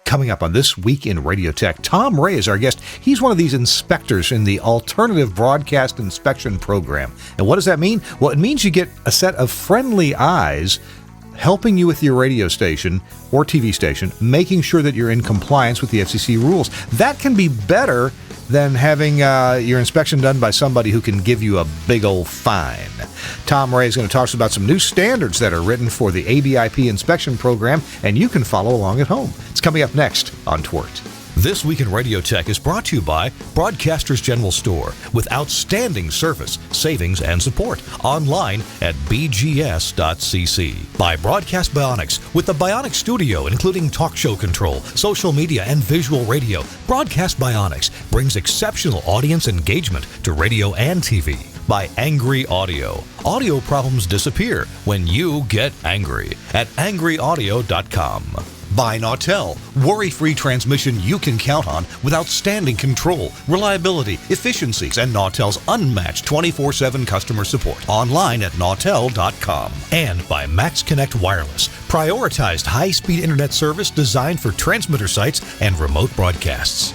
Coming up on This Week in Radio Tech, Tom Ray is our guest. He's one of these inspectors in the Alternative Broadcast Inspection Program. And what does that mean? Well, it means you get a set of friendly eyes helping you with your radio station or TV station, making sure that you're in compliance with the FCC rules. That can be better than having your inspection done by somebody who can give you a big old fine. Tom Ray is going to talk to us about some new standards that are written for the ABIP inspection program, and you can follow along at home. It's coming up next on TWiRT. This Week in Radio Tech is brought to you by Broadcasters General Store, with outstanding service, savings, and support. Online at bgs.cc. By Broadcast Bionics, with the Bionic Studio, including talk show control, social media, and visual radio. Broadcast Bionics brings exceptional audience engagement to radio and TV. By Angry Audio. Audio problems disappear when you get angry at angryaudio.com. By Nautel, worry-free transmission you can count on with outstanding control, reliability, efficiencies, and Nautel's unmatched 24/7 customer support. Online at nautel.com. And by Max Connect Wireless, prioritized high-speed internet service designed for transmitter sites and remote broadcasts.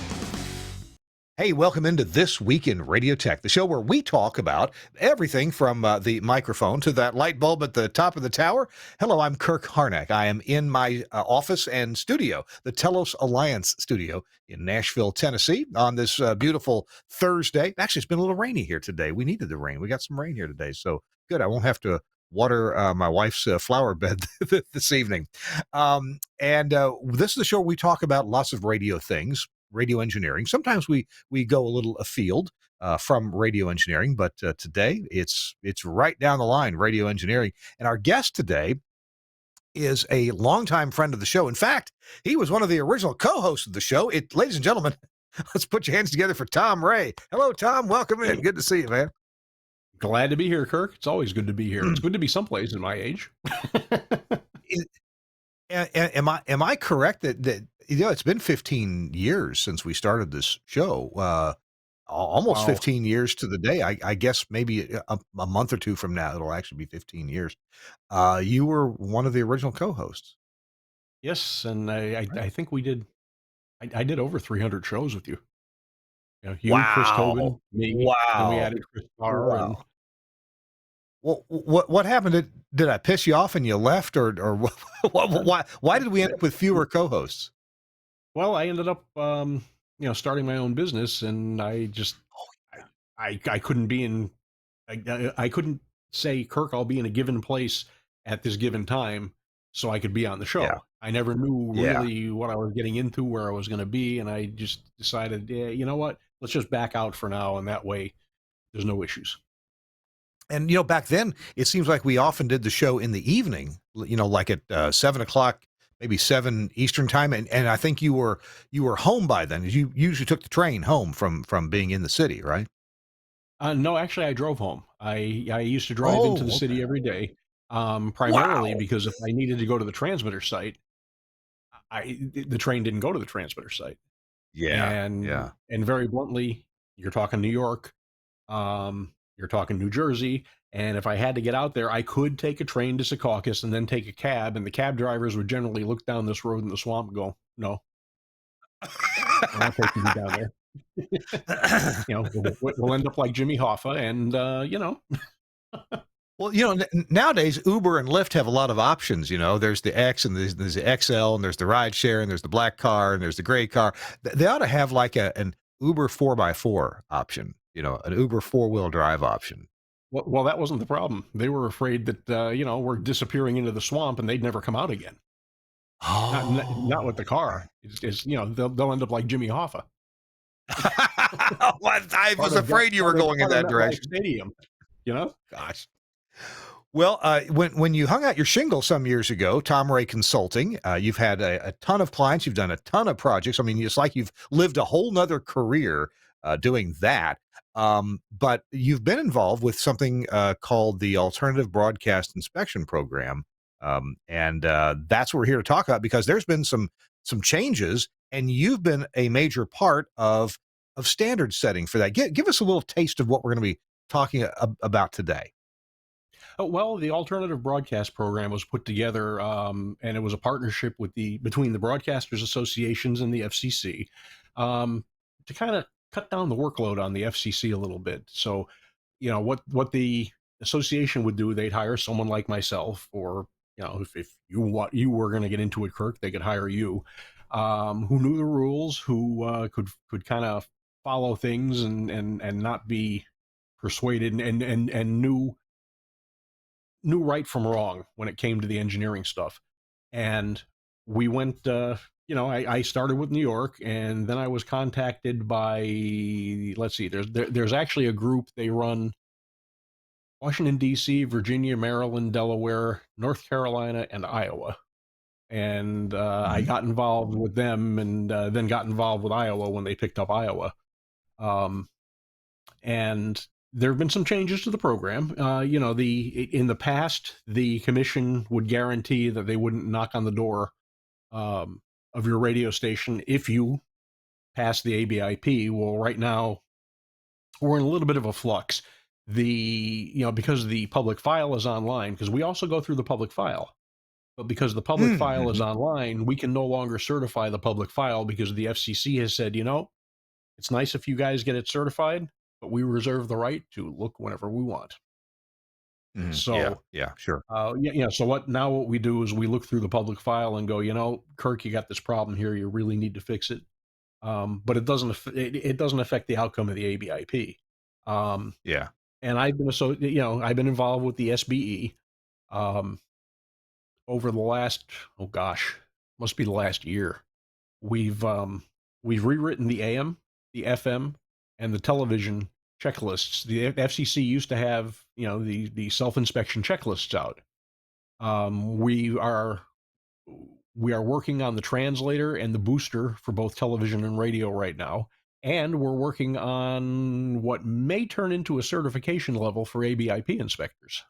Hey, welcome into This Week in Radio Tech, the show where we talk about everything from the microphone to that light bulb at the top of the tower. Hello, I'm Kirk Harnack. I am in my office and studio, the Telos Alliance studio in Nashville, Tennessee, on this beautiful Thursday. Actually, it's been a little rainy here today. We needed the rain. We got some rain here today, so good. I won't have to water my wife's flower bed this evening. This is the show where we talk about lots of radio things. Radio engineering. Sometimes we go a little afield from radio engineering, but today it's right down the line, radio engineering. And our guest today is a longtime friend of the show. In fact, he was one of the original co-hosts of the show. Ladies and gentlemen, let's put your hands together for Tom Ray. Hello, Tom. Welcome in. Good to see you, man. Glad to be here, Kirk. It's always good to be here. It's good to be someplace in my age. Am I correct that it's been 15 years since we started this show, almost 15 years to the day. I guess maybe a month or two from now, it'll actually be 15 years. You were one of the original co-hosts. Yes, and I think we did. I did over 300 shows with you. You, wow. Chris Tobin, me. Wow. And we added Chris Barr. Wow. Well, what happened? Did I piss you off and you left, or why did we end up with fewer co-hosts? Well, I ended up, starting my own business, and I just, I couldn't be in, I couldn't say, Kirk, I'll be in a given place at this given time, so I could be on the show. Yeah. I never knew really what I was getting into, where I was going to be, and I just decided, you know what, let's just back out for now, and that way, there's no issues. And, back then, it seems like we often did the show in the evening, like at 7 o'clock, maybe 7 Eastern time. And I think you were home by then. You usually took the train home from being in the city, right? No, actually, I drove home. I used to drive into the city every day, primarily because if I needed to go to the transmitter site, the train didn't go to the transmitter site. Yeah. And very bluntly, you're talking New York. You're talking New Jersey, and if I had to get out there, I could take a train to Secaucus and then take a cab, and the cab drivers would generally look down this road in the swamp and go, no, I'm not taking you down there. We'll end up like Jimmy Hoffa, and, Well, nowadays, Uber and Lyft have a lot of options. There's the X, and there's the XL, and there's the ride share, and there's the black car, and there's the gray car. They ought to have like an Uber 4x4 option. An Uber 4-wheel drive option. Well, that wasn't the problem. They were afraid that, we're disappearing into the swamp and they'd never come out again. Oh. Not with the car. It's they'll end up like Jimmy Hoffa. I was afraid you were going in that direction. Stadium, Gosh. Well, when you hung out your shingle some years ago, Tom Ray Consulting, you've had a ton of clients. You've done a ton of projects. I mean, it's like you've lived a whole nother career doing that. But you've been involved with something called the Alternative Broadcast Inspection Program. And that's what we're here to talk about, because there's been some changes, and you've been a major part of standard setting for that. Give us a little taste of what we're going to be talking about today. Oh, well, the alternative broadcast program was put together, and it was a partnership between the broadcasters associations and the FCC, to kind of cut down the workload on the FCC a little bit. So, what the association would do, they'd hire someone like myself, or if you were going to get into it, Kirk, they could hire you, who knew the rules, who could kind of follow things and not be persuaded, and knew right from wrong when it came to the engineering stuff. And we went, I started with New York, and then I was contacted by, let's see, there's actually a group. They run Washington, D.C., Virginia, Maryland, Delaware, North Carolina, and Iowa. And I Mhm. got involved with them, and then got involved with Iowa when they picked up Iowa. Um, and there have been some changes to the program. In the past, the commission would guarantee that they wouldn't knock on the door, of your radio station if you pass the ABIP. Well, right now we're in a little bit of a flux. Because the public file is online, because we also go through the public file, but because the public file is Mhm. online, we can no longer certify the public file, because the FCC has said, it's nice if you guys get it certified, but we reserve the right to look whenever we want. Mhm. Yeah, So, yeah, sure. so what we do is we look through the public file and go, Kirk, you got this problem here. You really need to fix it. But it doesn't affect the outcome of the ABIP. Um, Yeah. and I've been involved with the SBE, um, over the last, oh gosh, must be the last year. We've um, we've rewritten the AM, the FM, and the television checklists. The FCC used to have, the self inspection checklists out. Um, we are we are working on the translator and the booster for both television and radio right now, and we're working on what may turn into a certification level for ABIP inspectors.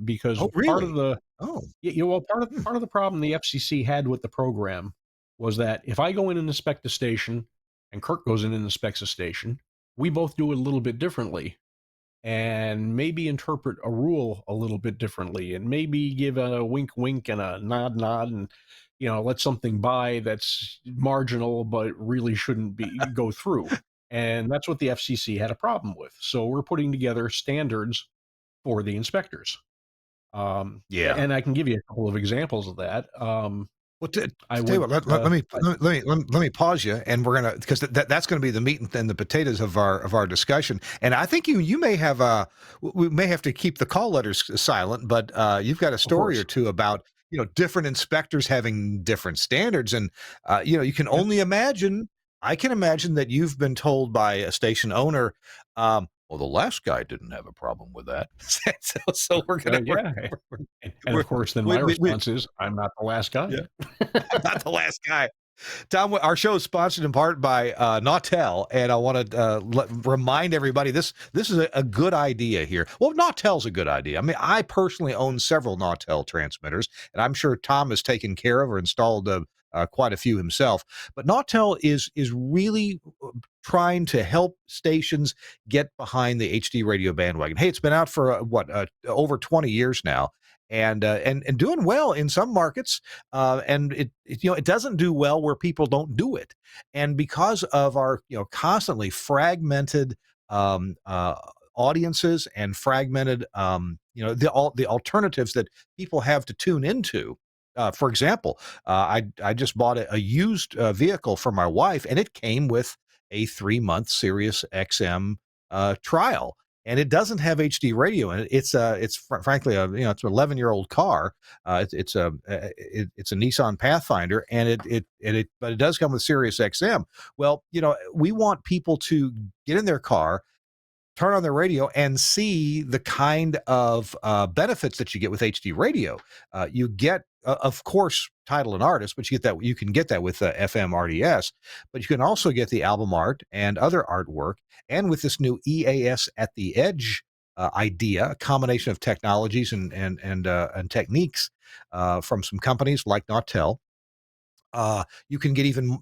Because Oh, part of really? the Oh. well, Hmm. part of the problem the FCC had with the program was that if I go in and inspect a station, and Kirk goes in and inspects a station, we both do it a little bit differently, and maybe interpret a rule a little bit differently, and maybe give a wink wink and a nod nod, and let something by that's marginal but really shouldn't be go through. And that's what the FCC had a problem with. So we're putting together standards for the inspectors. Yeah. And I can give you a couple of examples of that. Well, I to tell you what, would let me let me pause you, and we're gonna, because that's going to be the meat and the potatoes of our discussion. And I think you may have we may have to keep the call letters silent, but you've got a Of story or course. two about different inspectors having different standards, and you can Yeah. only imagine. I can imagine that you've been told by a station owner, well, the last guy didn't have a problem with that, so we're gonna Yeah. And we're, of course, then my we response is, I'm not the last yeah. guy. I'm not the last guy. Tom, our show is sponsored in part by Nautel, and I want to remind everybody this is a good idea here. Well, Nautel's a good idea. I mean, I personally own several Nautel transmitters, and I'm sure Tom has taken care of or installed quite a few himself. But Nautel is really trying to help stations get behind the HD radio bandwagon. Hey, it's been out for over 20 years now, and doing well in some markets, and it doesn't do well where people don't do it. And because of our constantly fragmented um, uh, audiences and fragmented the alternatives that people have to tune into. For example, I just bought a used vehicle for my wife, and it came with a 3-month Sirius XM trial, and it doesn't have HD radio in it. Frankly it's an 11-year-old car. It's a Nissan Pathfinder, and but it does come with Sirius XM. Well, we want people to get in their car, turn on their radio, and see the kind of benefits that you get with HD radio. You get, of course, title and artist, but you can get that with FM RDS, but you can also get the album art and other artwork, and with this new EAS at the Edge idea, a combination of technologies and techniques from some companies like Nautel. You can get even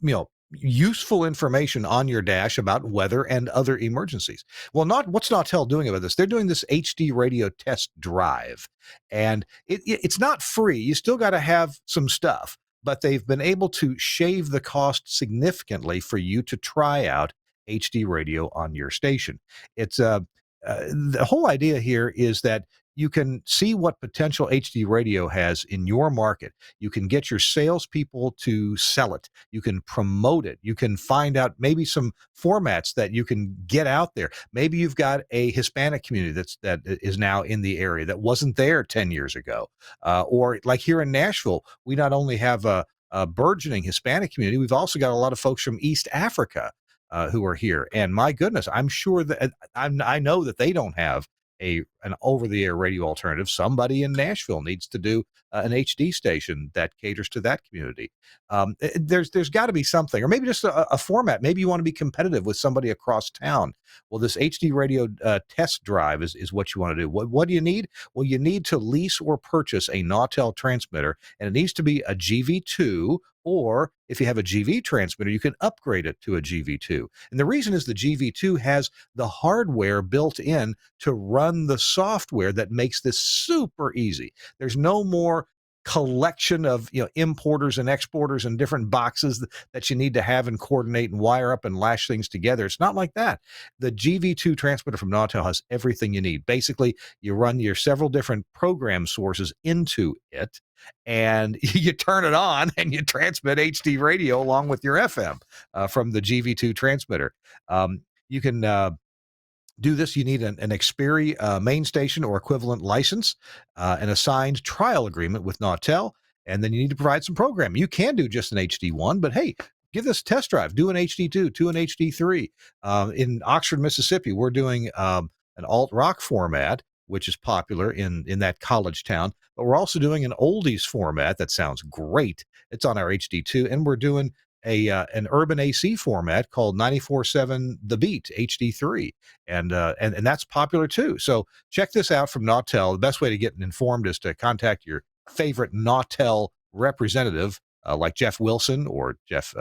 useful information on your dash about weather and other emergencies. Well, what's Nautel doing about this? They're doing this HD radio test drive, and it's not free. You still got to have some stuff, but they've been able to shave the cost significantly for you to try out HD radio on your station. It's the whole idea here is that you can see what potential HD radio has in your market. You can get your salespeople to sell it. You can promote it. You can find out maybe some formats that you can get out there. Maybe you've got a Hispanic community that is now in the area that wasn't there 10 years ago. Or like here in Nashville, we not only have a burgeoning Hispanic community, we've also got a lot of folks from East Africa who are here. And my goodness, I'm sure that I know that they don't have an over-the-air radio alternative. Somebody in Nashville needs to do an HD station that caters to that community. There's got to be something, or maybe just a format. Maybe you want to be competitive with somebody across town. Well, this HD radio test drive is what you want to do. What do you need? Well, you need to lease or purchase a Nautel transmitter, and it needs to be a GV2. Or if you have a GV transmitter, you can upgrade it to a GV2. And the reason is the GV2 has the hardware built in to run the software that makes this super easy. There's no more collection of importers and exporters and different boxes that you need to have and coordinate and wire up and lash things together. It's not like that. The GV2 transmitter from Nautel has everything you need. Basically, you run your several different program sources into it, and you turn it on and you transmit HD radio along with your FM from the GV2 transmitter. You can do this. You need an Xperi main station or equivalent license, an assigned trial agreement with Nautel, and then you need to provide some programming. You can do just an HD1, but hey, give this a test drive. Do an HD2, do an HD3. In Oxford, Mississippi, we're doing an alt rock format, which is popular in that college town, but we're also doing an oldies format that sounds great. It's on our HD2, and we're doing an urban AC format called 94.7 The Beat HD3, and that's popular too. So check this out from Nautel. The best way to get informed is to contact your favorite Nautel representative, like Jeff Wilson or Jeff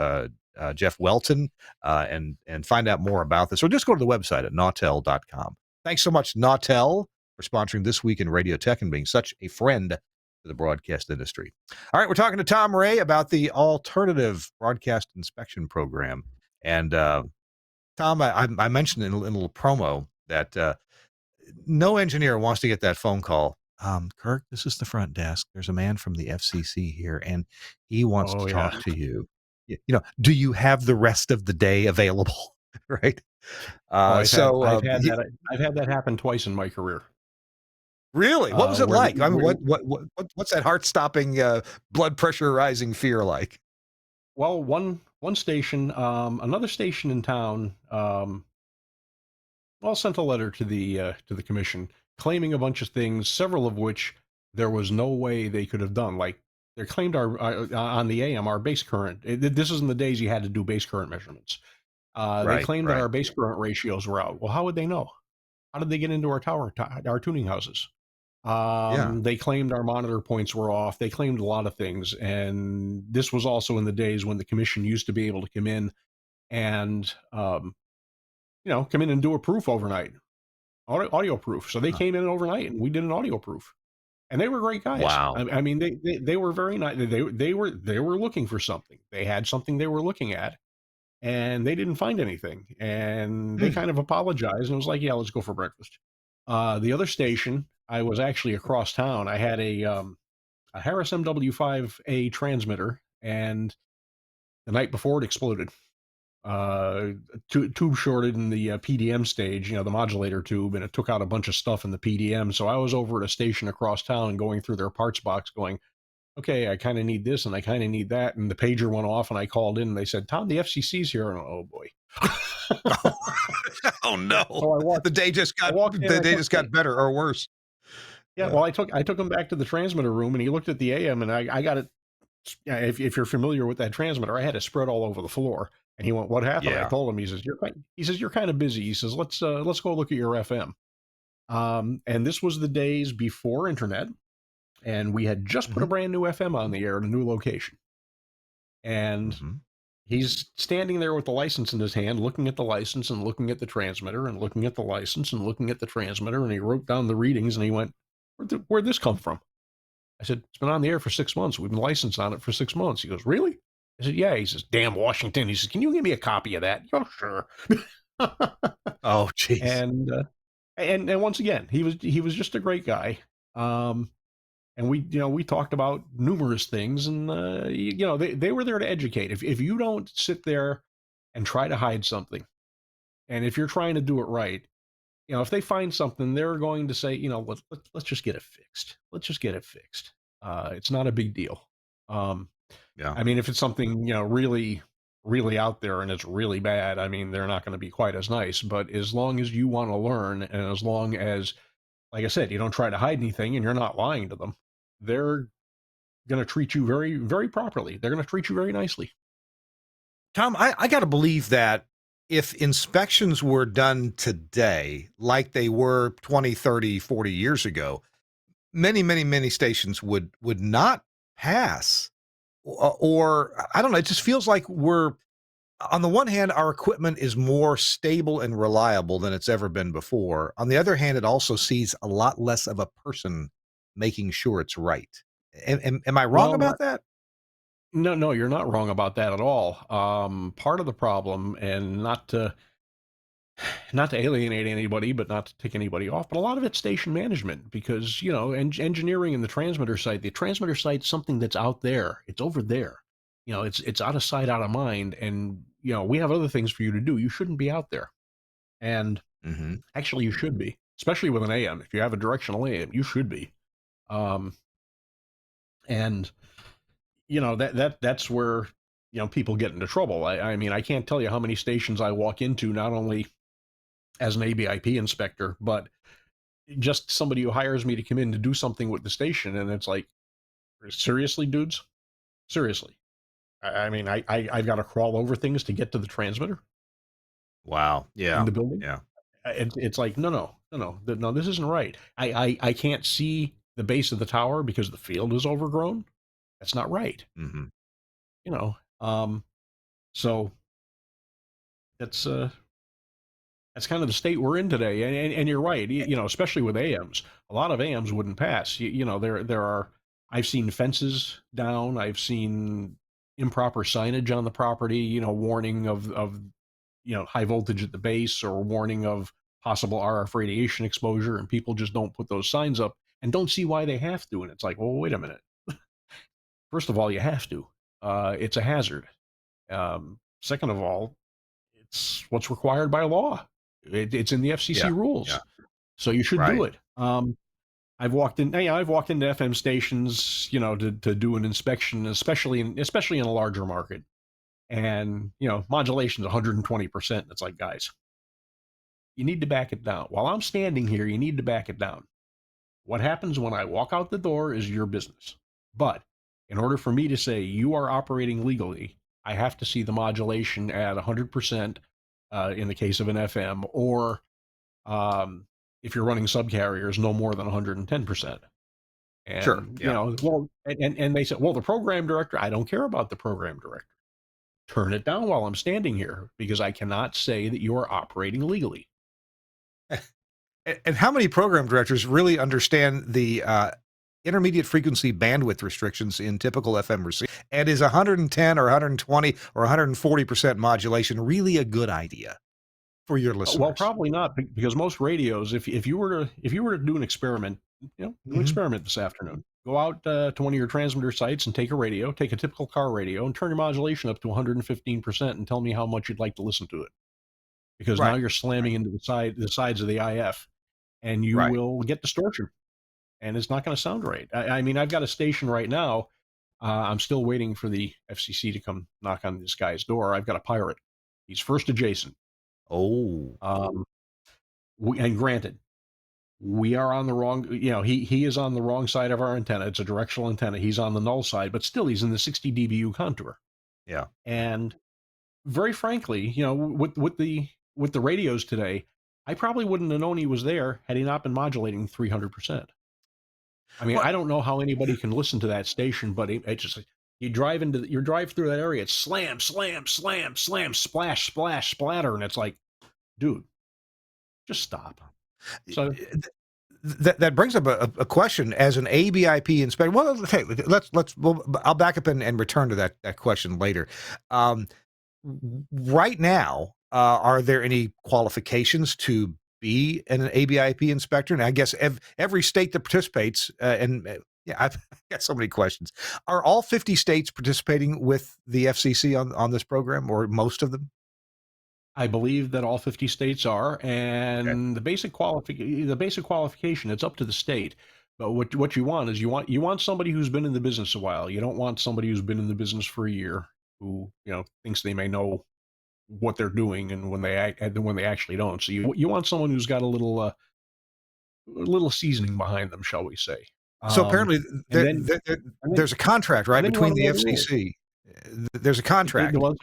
Welton, and find out more about this, or just go to the website at nautel.com. Thanks so much, Nautel, for sponsoring This Week in Radio Tech and being such a friend to the broadcast industry. All right, we're talking to Tom Ray about the Alternative Broadcast Inspection Program. And Tom, I mentioned in a little promo that no engineer wants to get that phone call. Kirk, this is the front desk. There's a man from the FCC here, and he wants to talk to you. Do you have the rest of the day available? Right. I've had that happen twice in my career. Really? What was it like? I mean, what's that heart-stopping, blood pressure-rising fear like? Well, one station, another station in town, sent a letter to the commission claiming a bunch of things, several of which there was no way they could have done. Like they claimed our on the AM our base current. This is in the days you had to do base current measurements. They claimed that our base current ratios were out. Well, how would they know? How did they get into our tuning houses? They claimed our monitor points were off. They claimed a lot of things. And this was also in the days when the commission used to be able to come in and, come in and do a proof overnight, audio proof. So they came in overnight and we did an audio proof, and they were great guys. Wow. I mean, they were very nice. They were looking for something. They had something they were looking at, and they didn't find anything. And they kind of apologized and was like, yeah, let's go for breakfast. The other station, I was actually across town. I had a Harris MW5A transmitter, and the night before it exploded. Tube shorted in the PDM stage, the modulator tube, and it took out a bunch of stuff in the PDM. So I was over at a station across town going through their parts box going, okay, I kind of need this and I kind of need that. And the pager went off and I called in and they said, Tom, the FCC's here. And oh boy. Oh no. So the day just got better or worse. Yeah. Well, I took him back to the transmitter room and he looked at the AM, and I got it. If you're familiar with that transmitter, I had it spread all over the floor. And he went, what happened? Yeah. I told him, he says, you're kind of busy. He says, let's go look at your FM. And this was the days before internet. And we had just put a brand new FM on the air at a new location. And He's standing there with the license in his hand, looking at the license and looking at the transmitter and looking at the license and looking at the transmitter. And he wrote down the readings and he went, Where'd this come from? I said, it's been on the air for 6 months. We've been licensed on it for 6 months. He goes, really? I said, yeah. He says, damn Washington. He says, can you give me a copy of that? Oh, sure. Oh, jeez. And once again, he was just a great guy. And we talked about numerous things, and they were there to educate. If you don't sit there and try to hide something, and if you're trying to do it right, if they find something, they're going to say, let's just get it fixed. Let's just get it fixed. It's not a big deal. Yeah. I mean, if it's something really, really out there and it's really bad, I mean, they're not going to be quite as nice. But as long as you want to learn, and as long as, like I said, you don't try to hide anything and you're not lying to them, they're going to treat you very, very properly. They're going to treat you very nicely. Tom, I got to believe that if inspections were done today, like they were 20, 30, 40 years ago, many, many, many stations would not pass. Or I don't know, it just feels like we're, on the one hand, our equipment is more stable and reliable than it's ever been before. On the other hand, it also sees a lot less of a person making sure it's right. Am I wrong about that? No, you're not wrong about that at all. Part of the problem, and not to alienate anybody, but not to take anybody off, but a lot of it's station management, because engineering in the transmitter site's something that's out there. It's over there. It's out of sight, out of mind, and we have other things for you to do. You shouldn't be out there. And actually, you should be, especially with an AM. If you have a directional AM, you should be. And that's where people get into trouble. I mean, I can't tell you how many stations I walk into, not only as an ABIP inspector, but just somebody who hires me to come in to do something with the station, and it's like, seriously, dudes, seriously. I mean, I've got to crawl over things to get to the transmitter. Wow. Yeah. In the building. Yeah. It's like, no, this isn't right. I can't see the base of the tower because the field is overgrown. That's not right. So that's kind of the state we're in today. And you're right, especially with AMs. A lot of AMs wouldn't pass. There are, I've seen fences down, I've seen improper signage on the property, warning of high voltage at the base, or warning of possible RF radiation exposure, and people just don't put those signs up and don't see why they have to. And it's like, well, wait a minute. First of all, you have to. It's a hazard. Second of all, it's what's required by law. It's in the FCC rules, so you should do it. I've walked into FM stations, to do an inspection, especially in a larger market, and modulation is 120%. It's like, guys, you need to back it down. While I'm standing here, you need to back it down. What happens when I walk out the door is your business. But in order for me to say you are operating legally, I have to see the modulation at 100%. In the case of an FM, or if you're running subcarriers, no more than 110%. And, sure. Yeah. And they said, well, the program director, I don't care about the program director. Turn it down while I'm standing here, because I cannot say that you are operating legally. And how many program directors really understand the intermediate frequency bandwidth restrictions in typical FM receiver? And is 110 or 120 or 140% modulation really a good idea for your listeners? Well, probably not, because most radios, if you were to do an experiment, do an experiment this afternoon. Go out to one of your transmitter sites and take a typical car radio, and turn your modulation up to 115%, and tell me how much you'd like to listen to it. Because now you're slamming into the sides of the IF, and you will get distortion. And it's not going to sound right. I mean, I've got a station right now. I'm still waiting for the FCC to come knock on this guy's door. I've got a pirate. He's first adjacent. Oh. And granted, we are on the wrong, he is on the wrong side of our antenna. It's a directional antenna. He's on the null side, but still he's in the 60 dBu contour. Yeah. And very frankly, with the radios today, I probably wouldn't have known he was there had he not been modulating 300%. I mean, I don't know how anybody can listen to that station, but it's just like, You drive through that area, it's slam, slam, slam, slam, splash, splash, splatter, and it's like, dude, just stop. So That brings up a question as an ABIP inspector. Well, okay, I'll back up and return to that question later. Um, right now, are there any qualifications to be an ABIP inspector? And I guess every state that participates, yeah, I've got so many questions. Are all 50 states participating with the FCC on this program, or most of them? I believe that all 50 states are, Okay. and the basic qualification, it's up to the state. But what you want is you want somebody who's been in the business a while. You don't want somebody who's been in the business for a year who, thinks they may know what they're doing and when they actually don't. So you want someone who's got a little seasoning behind them, shall we say. So Um, apparently and then and then there's a contract, and right, then you want between to the know the rules. FCC. There's a contract. Well,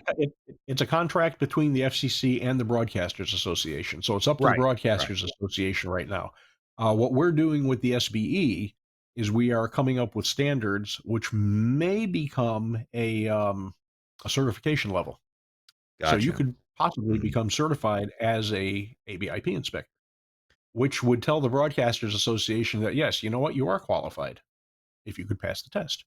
it's a contract between the FCC and the Broadcasters Association, so it's up to the Right, right. Broadcasters Association right now. What we're doing with the SBE is we are coming up with standards which may become a certification level. So you Gotcha. could possibly Mhm. become certified as a ABIP inspector, which would tell the Broadcasters Association that yes, you know what, you are qualified if you could pass the test.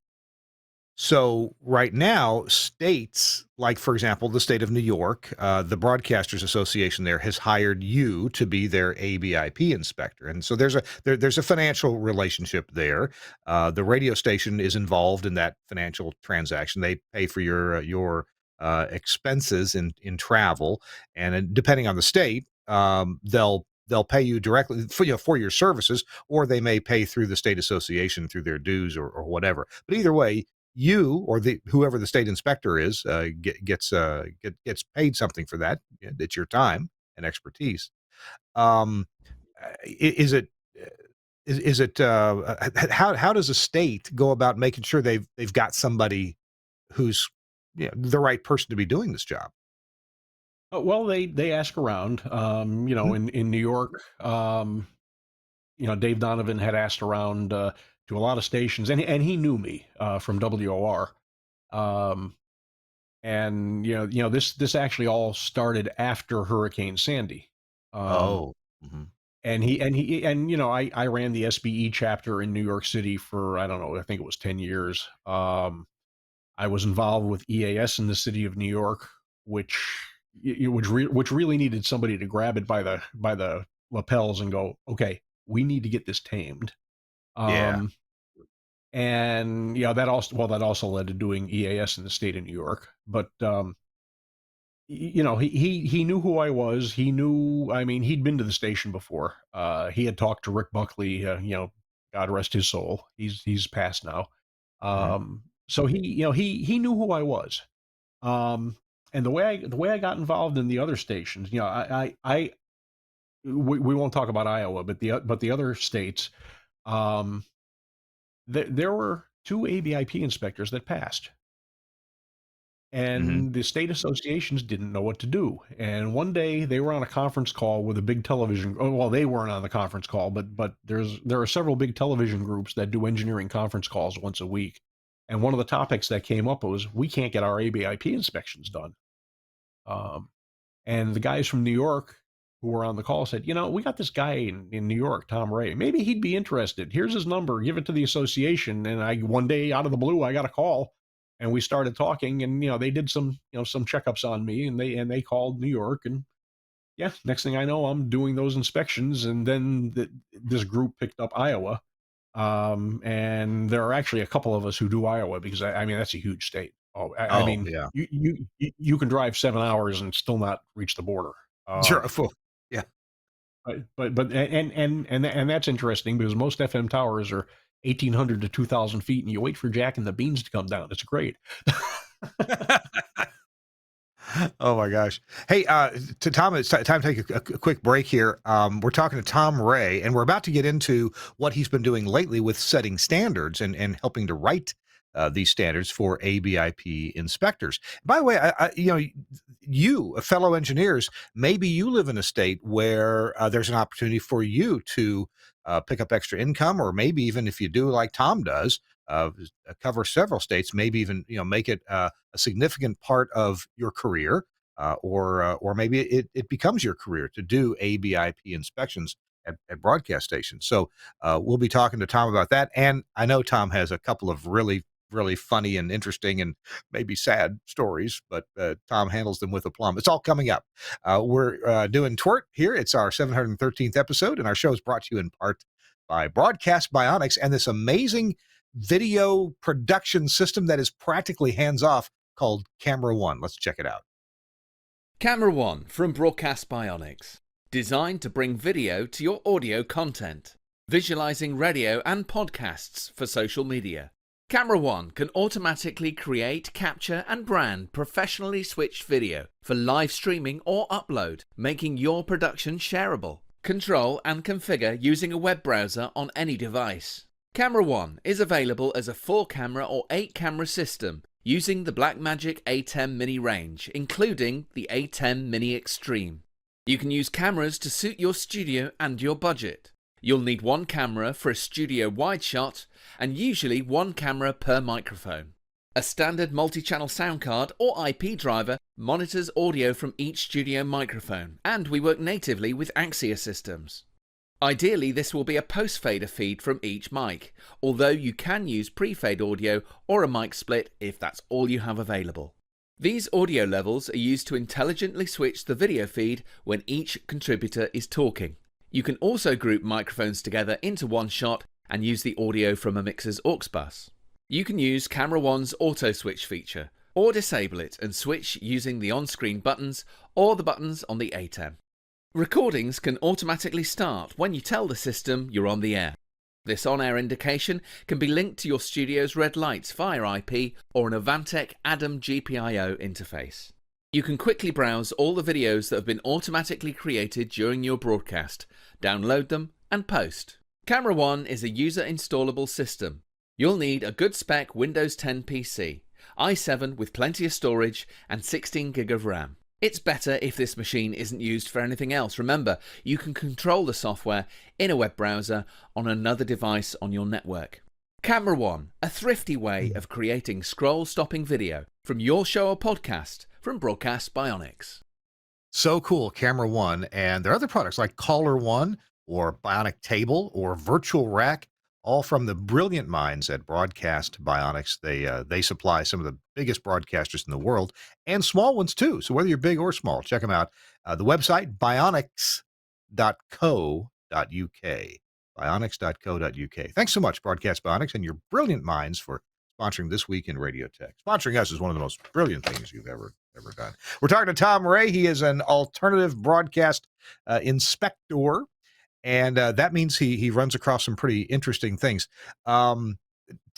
So right now, states like, for example, the state of New York, the Broadcasters Association there has hired you to be their ABIP inspector, and so there's a financial relationship there. The radio station is involved in that financial transaction. They pay for your expenses in travel, and depending on the state, they'll pay you directly for for your services, or they may pay through the state association through their dues or whatever. But either way, you or the whoever the state inspector is gets paid something for that. It's your time and expertise. Um, is it is it how does a state go about making sure they've got somebody who's the right person to be doing this job? Well, they ask around. Mhm. In New York, Dave Donovan had asked around to a lot of stations, and he knew me from WOR. Um, and this actually all started after Hurricane Sandy. Um, Oh, mhm. I ran the SBE chapter in New York City for I don't know, I think it was 10 years. I was involved with EAS in the city of New York, which which really needed somebody to grab it by the lapels and go, okay, we need to get this tamed. Yeah. Um, and that also led to doing EAS in the state of New York. But he knew who I was. He knew. I mean, he'd been to the station before. He had talked to Rick Buckley. God rest his soul. He's passed now. Mhm. So he knew who I was. Um, and the way I got involved in the other stations, we won't talk about Iowa, but the other states, um, there were two ABIP inspectors that passed, Mhm. and the state associations didn't know what to do. And one day they were on a conference call with a big television. Oh, well, they weren't on the conference call, but there are several big television groups that do engineering conference calls once a week. And one of the topics that came up was we can't get our ABIP inspections done. Um, And the guys from New York who were on the call said, we got this guy in New York, Tom Ray. Maybe he'd be interested. Here's his number. Give it to the association. And one day out of the blue, I got a call and we started talking and, they did some checkups on me and they called New York and yeah, next thing I know, I'm doing those inspections. And then this group picked up Iowa. And there are actually a couple of us who do Iowa because I mean that's a huge state. Oh, I Oh, mean yeah. you can drive 7 hours and still not reach the border. Sure. Yeah. And that's interesting because most FM towers are 1,800 to 2,000 feet, and you wait for Jack and the Beans to come down. It's great. Oh my gosh. Hey, to Tom, it's time to take a quick break here. We're talking to Tom Ray, and we're about to get into what he's been doing lately with setting standards and helping to write these standards for ABIP inspectors. By the way, you, fellow engineers, maybe you live in a state where there's an opportunity for you to pick up extra income, or maybe even if you do like Tom does, cover several states, maybe even make it a significant part of your career, or maybe it becomes your career to do ABIP inspections at broadcast stations. So we'll be talking to Tom about that, and I know Tom has a couple of really funny and interesting and maybe sad stories, but Tom handles them with aplomb. It's all coming up. We're doing TWiRT here. It's our 713th episode, and our show is brought to you in part by Broadcast Bionics and this amazing video production system that is practically hands-off called Camera One. Let's check it out. Camera One from Broadcast Bionics. Designed to bring video to your audio content. Visualizing radio and podcasts for social media. Camera One can automatically create, capture and brand professionally switched video for live streaming or upload, making your production shareable. Control and configure using a web browser on any device. Camera One is available as a 4-camera or 8-camera system using the Blackmagic A10 Mini range, including the A10 Mini Extreme. You can use cameras to suit your studio and your budget. You'll need 1 camera for a studio wide shot and usually 1 camera per microphone. A standard multi-channel sound card or IP driver monitors audio from each studio microphone, and we work natively with Axia systems. Ideally, this will be a post-fader feed from each mic, although you can use pre-fade audio or a mic split if that's all you have available. These audio levels are used to intelligently switch the video feed when each contributor is talking. You can also group microphones together into one shot and use the audio from a mixer's aux bus. You can use Camera One's auto switch feature, or disable it and switch using the on-screen buttons or the buttons on the A10. Recordings can automatically start when you tell the system you're on the air. This on-air indication can be linked to your studio's red lights via IP or an Avantec Adam GPIO interface. You can quickly browse all the videos that have been automatically created during your broadcast, download them and post. Camera One is a user-installable system. You'll need a good spec Windows 10 PC, i7 with plenty of storage and 16 gig of RAM. It's better if this machine isn't used for anything else. Remember, you can control the software in a web browser on another device on your network. Camera One, a thrifty way of creating scroll-stopping video from your show or podcast from Broadcast Bionics. So cool, Camera One, and there are other products like Caller One or Bionic Table or Virtual Rack, all from the brilliant minds at Broadcast Bionics. They supply some of the biggest broadcasters in the world and small ones too. So whether you're big or small, check them out. The website, bionics.co.uk. Bionics.co.uk. Thanks so much, Broadcast Bionics, and your brilliant minds for sponsoring This Week in Radio Tech. Sponsoring us is one of the most brilliant things you've ever done. We're talking to Tom Ray. He is an alternative broadcast inspector. And that means he runs across some pretty interesting things. Tell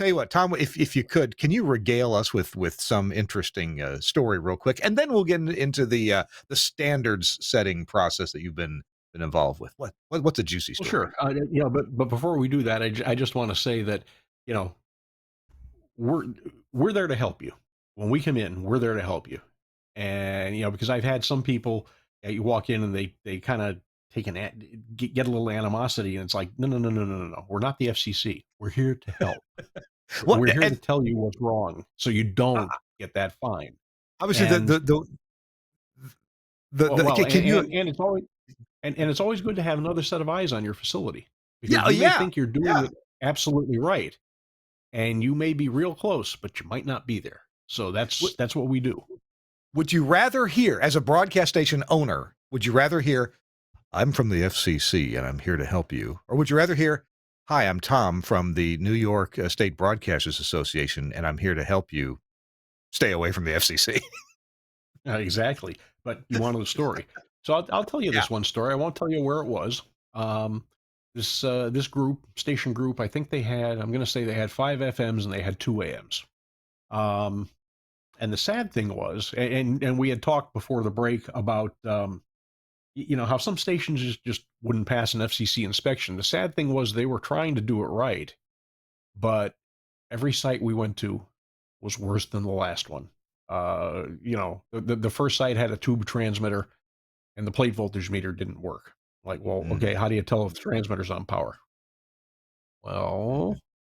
you what, Tom, if you could, can you regale us with some interesting story real quick, and then we'll get into the standards setting process that you've been involved with. What's a juicy story? Well, sure. But before we do that, I just want to say that we're there to help you. When we come in, we're there to help you. And because I've had some people, you walk in and they kind of get a little animosity, and it's like, no. We're not the FCC. We're here to help. We're here to tell you what's wrong, so you don't get that fine. Obviously, it's always good to have another set of eyes on your facility, because you may think you're doing it absolutely right, and you may be real close, but you might not be there. So that's what we do. Would you rather hear, as a broadcast station owner, would you rather hear, I'm from the FCC and I'm here to help you? Or would you rather hear, hi, I'm Tom from the New York State Broadcasters Association and I'm here to help you stay away from the FCC? Exactly. But you wanted a story. So I'll tell you this one story. I won't tell you where it was. This station group, I think I'm going to say they had 5 FMs and they had 2 AMs. And the sad thing was, and we had talked before the break about, how some stations just wouldn't pass an FCC inspection. The sad thing was they were trying to do it right, but every site we went to was worse than the last one. The first site had a tube transmitter and the plate voltage meter didn't work. Like, well, okay, how do you tell if the transmitter's on power? Well,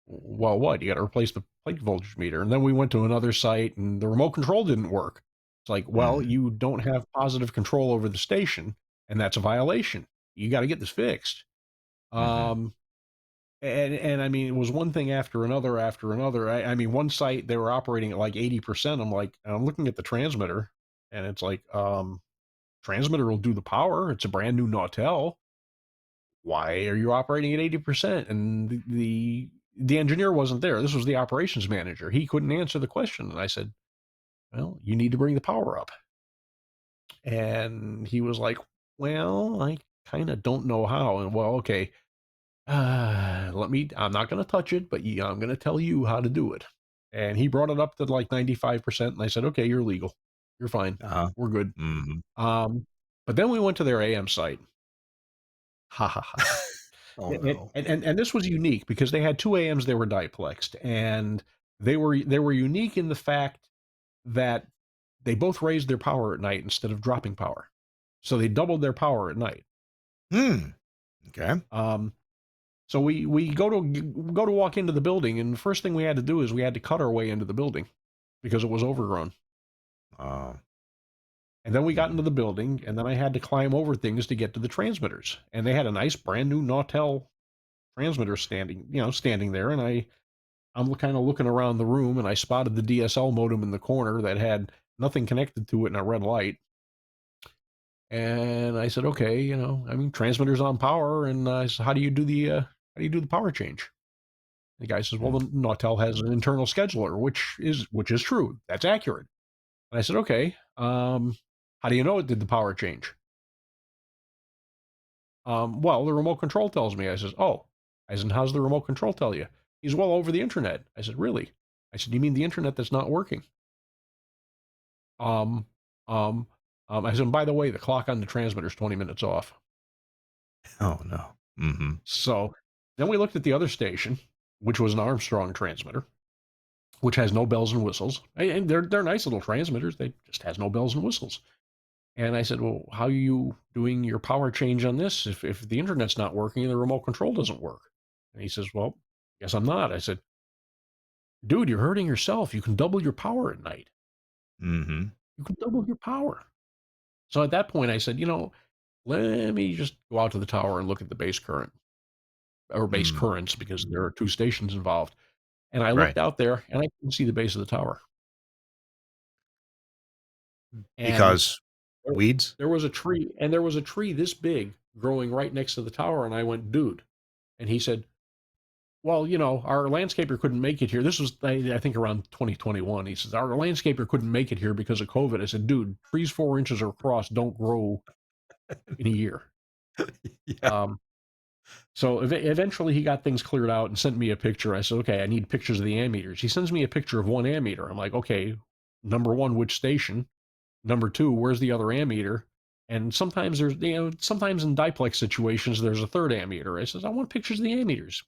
well, what? You got to replace the plate voltage meter. And then we went to another site and the remote control didn't work. It's like, well, you don't have positive control over the station, and that's a violation. You got to get this fixed. And I mean, it was one thing after another after another. I mean, one site they were operating at like 80%. I'm looking at the transmitter, and it's like, transmitter will do the power. It's a brand new Nautel. Why are you operating at 80%? And the engineer wasn't there. This was the operations manager. He couldn't answer the question. And I said, well, you need to bring the power up. And he was like, well, I kind of don't know how. And well, okay, I'm not going to touch it, but I'm going to tell you how to do it. And he brought it up to like 95%. And I said, okay, you're legal. You're fine. We're good. But then we went to their AM site. Ha ha ha. Oh, no. And this was unique because they had two AMs. They were diplexed, and they were unique in the fact that they both raised their power at night instead of dropping power. So they doubled their power at night. Okay. So we go to walk into the building, and the first thing we had to do is we had to cut our way into the building because it was overgrown. And then we got into the building, and then I had to climb over things to get to the transmitters. And they had a nice brand new Nautel transmitter standing there. And I'm kind of looking around the room, and I spotted the DSL modem in the corner that had nothing connected to it and a red light. And I said, okay, transmitter's on power. And I said, how do you do the power change? The guy says, well, the Nautel has an internal scheduler, which is true. That's accurate. And I said, okay, how do you know it did the power change? Well, the remote control tells me. I says, oh. I said, how's the remote control tell you? He's well over the internet. I said, really? I said, you mean the internet that's not working? I said, by the way, the clock on the transmitter's 20 minutes off. Oh, no. So then we looked at the other station, which was an Armstrong transmitter, which has no bells and whistles. And they're nice little transmitters. They just has no bells and whistles. And I said, well, how are you doing your power change on this if the internet's not working and the remote control doesn't work? And he says, well, guess I'm not. I said, dude, you're hurting yourself. You can double your power at night. You can double your power. So at that point, I said, let me just go out to the tower and look at the base current or base currents, because there are two stations involved. And I looked out there and I couldn't see the base of the tower. And because weeds? There was a tree this big growing right next to the tower. And I went, dude. And he said, well, our landscaper couldn't make it here. This was, I think, around 2021. He says, our landscaper couldn't make it here because of COVID. I said, dude, trees 4 inches across don't grow in a year. So eventually he got things cleared out and sent me a picture. I said, okay, I need pictures of the ammeters. He sends me a picture of one ammeter. I'm like, okay, number one, which station? Number two, where's the other ammeter? And sometimes sometimes in diplex situations, there's a third ammeter. I says, I want pictures of the ammeters.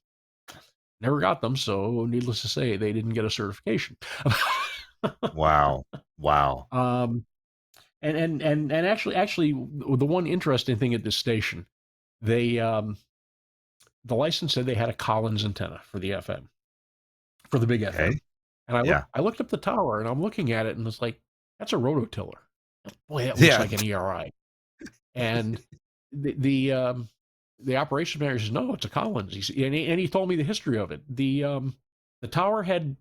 Never got them, so needless to say, they didn't get a certification. Wow. And actually, the one interesting thing at this station, they the license said they had a Collins antenna for the FM, for the big FM. And I looked up the tower, and I'm looking at it, and it's like, that's a rototiller. Boy, that looks like an ERI. And the operations manager says, no, it's a Collins. And he told me the history of it. The tower had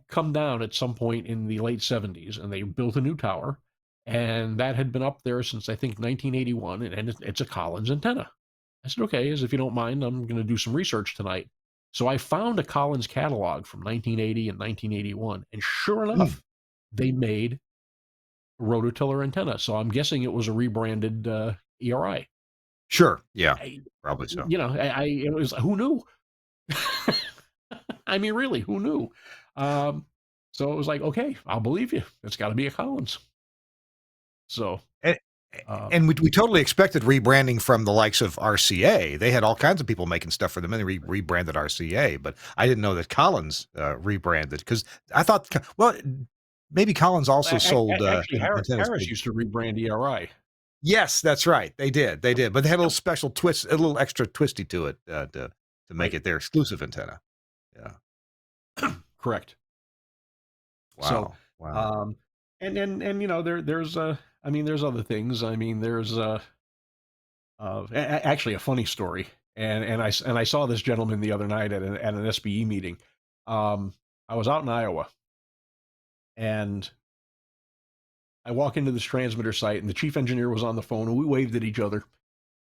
come down at some point in the late 70s, and they built a new tower, and that had been up there since, I think, 1981, and it's a Collins antenna. I said, okay, as if you don't mind, I'm going to do some research tonight. So I found a Collins catalog from 1980 and 1981, and sure enough, they made a rototiller antenna. So I'm guessing it was a rebranded ERI. Sure. Yeah. Probably so. It was, who knew? I mean, really, who knew? So it was like, okay, I'll believe you. It's got to be a Collins. So. And we totally expected rebranding from the likes of RCA. They had all kinds of people making stuff for them, and they rebranded RCA. But I didn't know that Collins rebranded, because I thought, well, maybe Collins also sold. Actually, Harris used to rebrand ERI. Yes, that's right. They did, but they had a little special twist, a little extra twisty to it to make it their exclusive antenna. Yeah. Correct. So, Wow. Wow. um, and you know, there's I mean, there's other things. I mean, there's actually a funny story, and I saw this gentleman the other night at an SBE meeting. Um, I was out in Iowa, and I walk into this transmitter site, and the chief engineer was on the phone, and we waved at each other.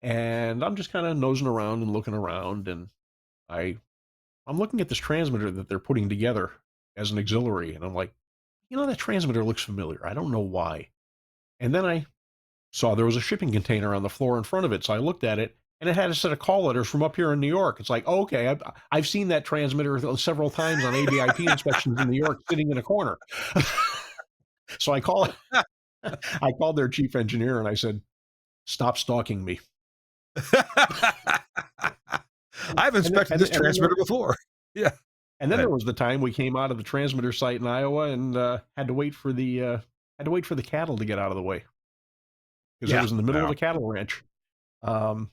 And I'm just kind of nosing around and looking around, and I I'm looking at this transmitter that they're putting together as an auxiliary, and I'm like, you know, that transmitter looks familiar. I don't know why. And then I saw there was a shipping container on the floor in front of it, so I looked at it, and it had a set of call letters from up here in New York. It's like, oh, okay, I've seen that transmitter several times on ABIP inspections in New York, sitting in a corner. So I called their chief engineer, and I said, "Stop stalking me." I've And then, inspected this transmitter before. Yeah. and Go then there ahead. was the time we came out of the transmitter site in Iowa and had to wait for the cattle to get out of the way because it Yeah. was in the middle of Yeah. a cattle ranch. Um,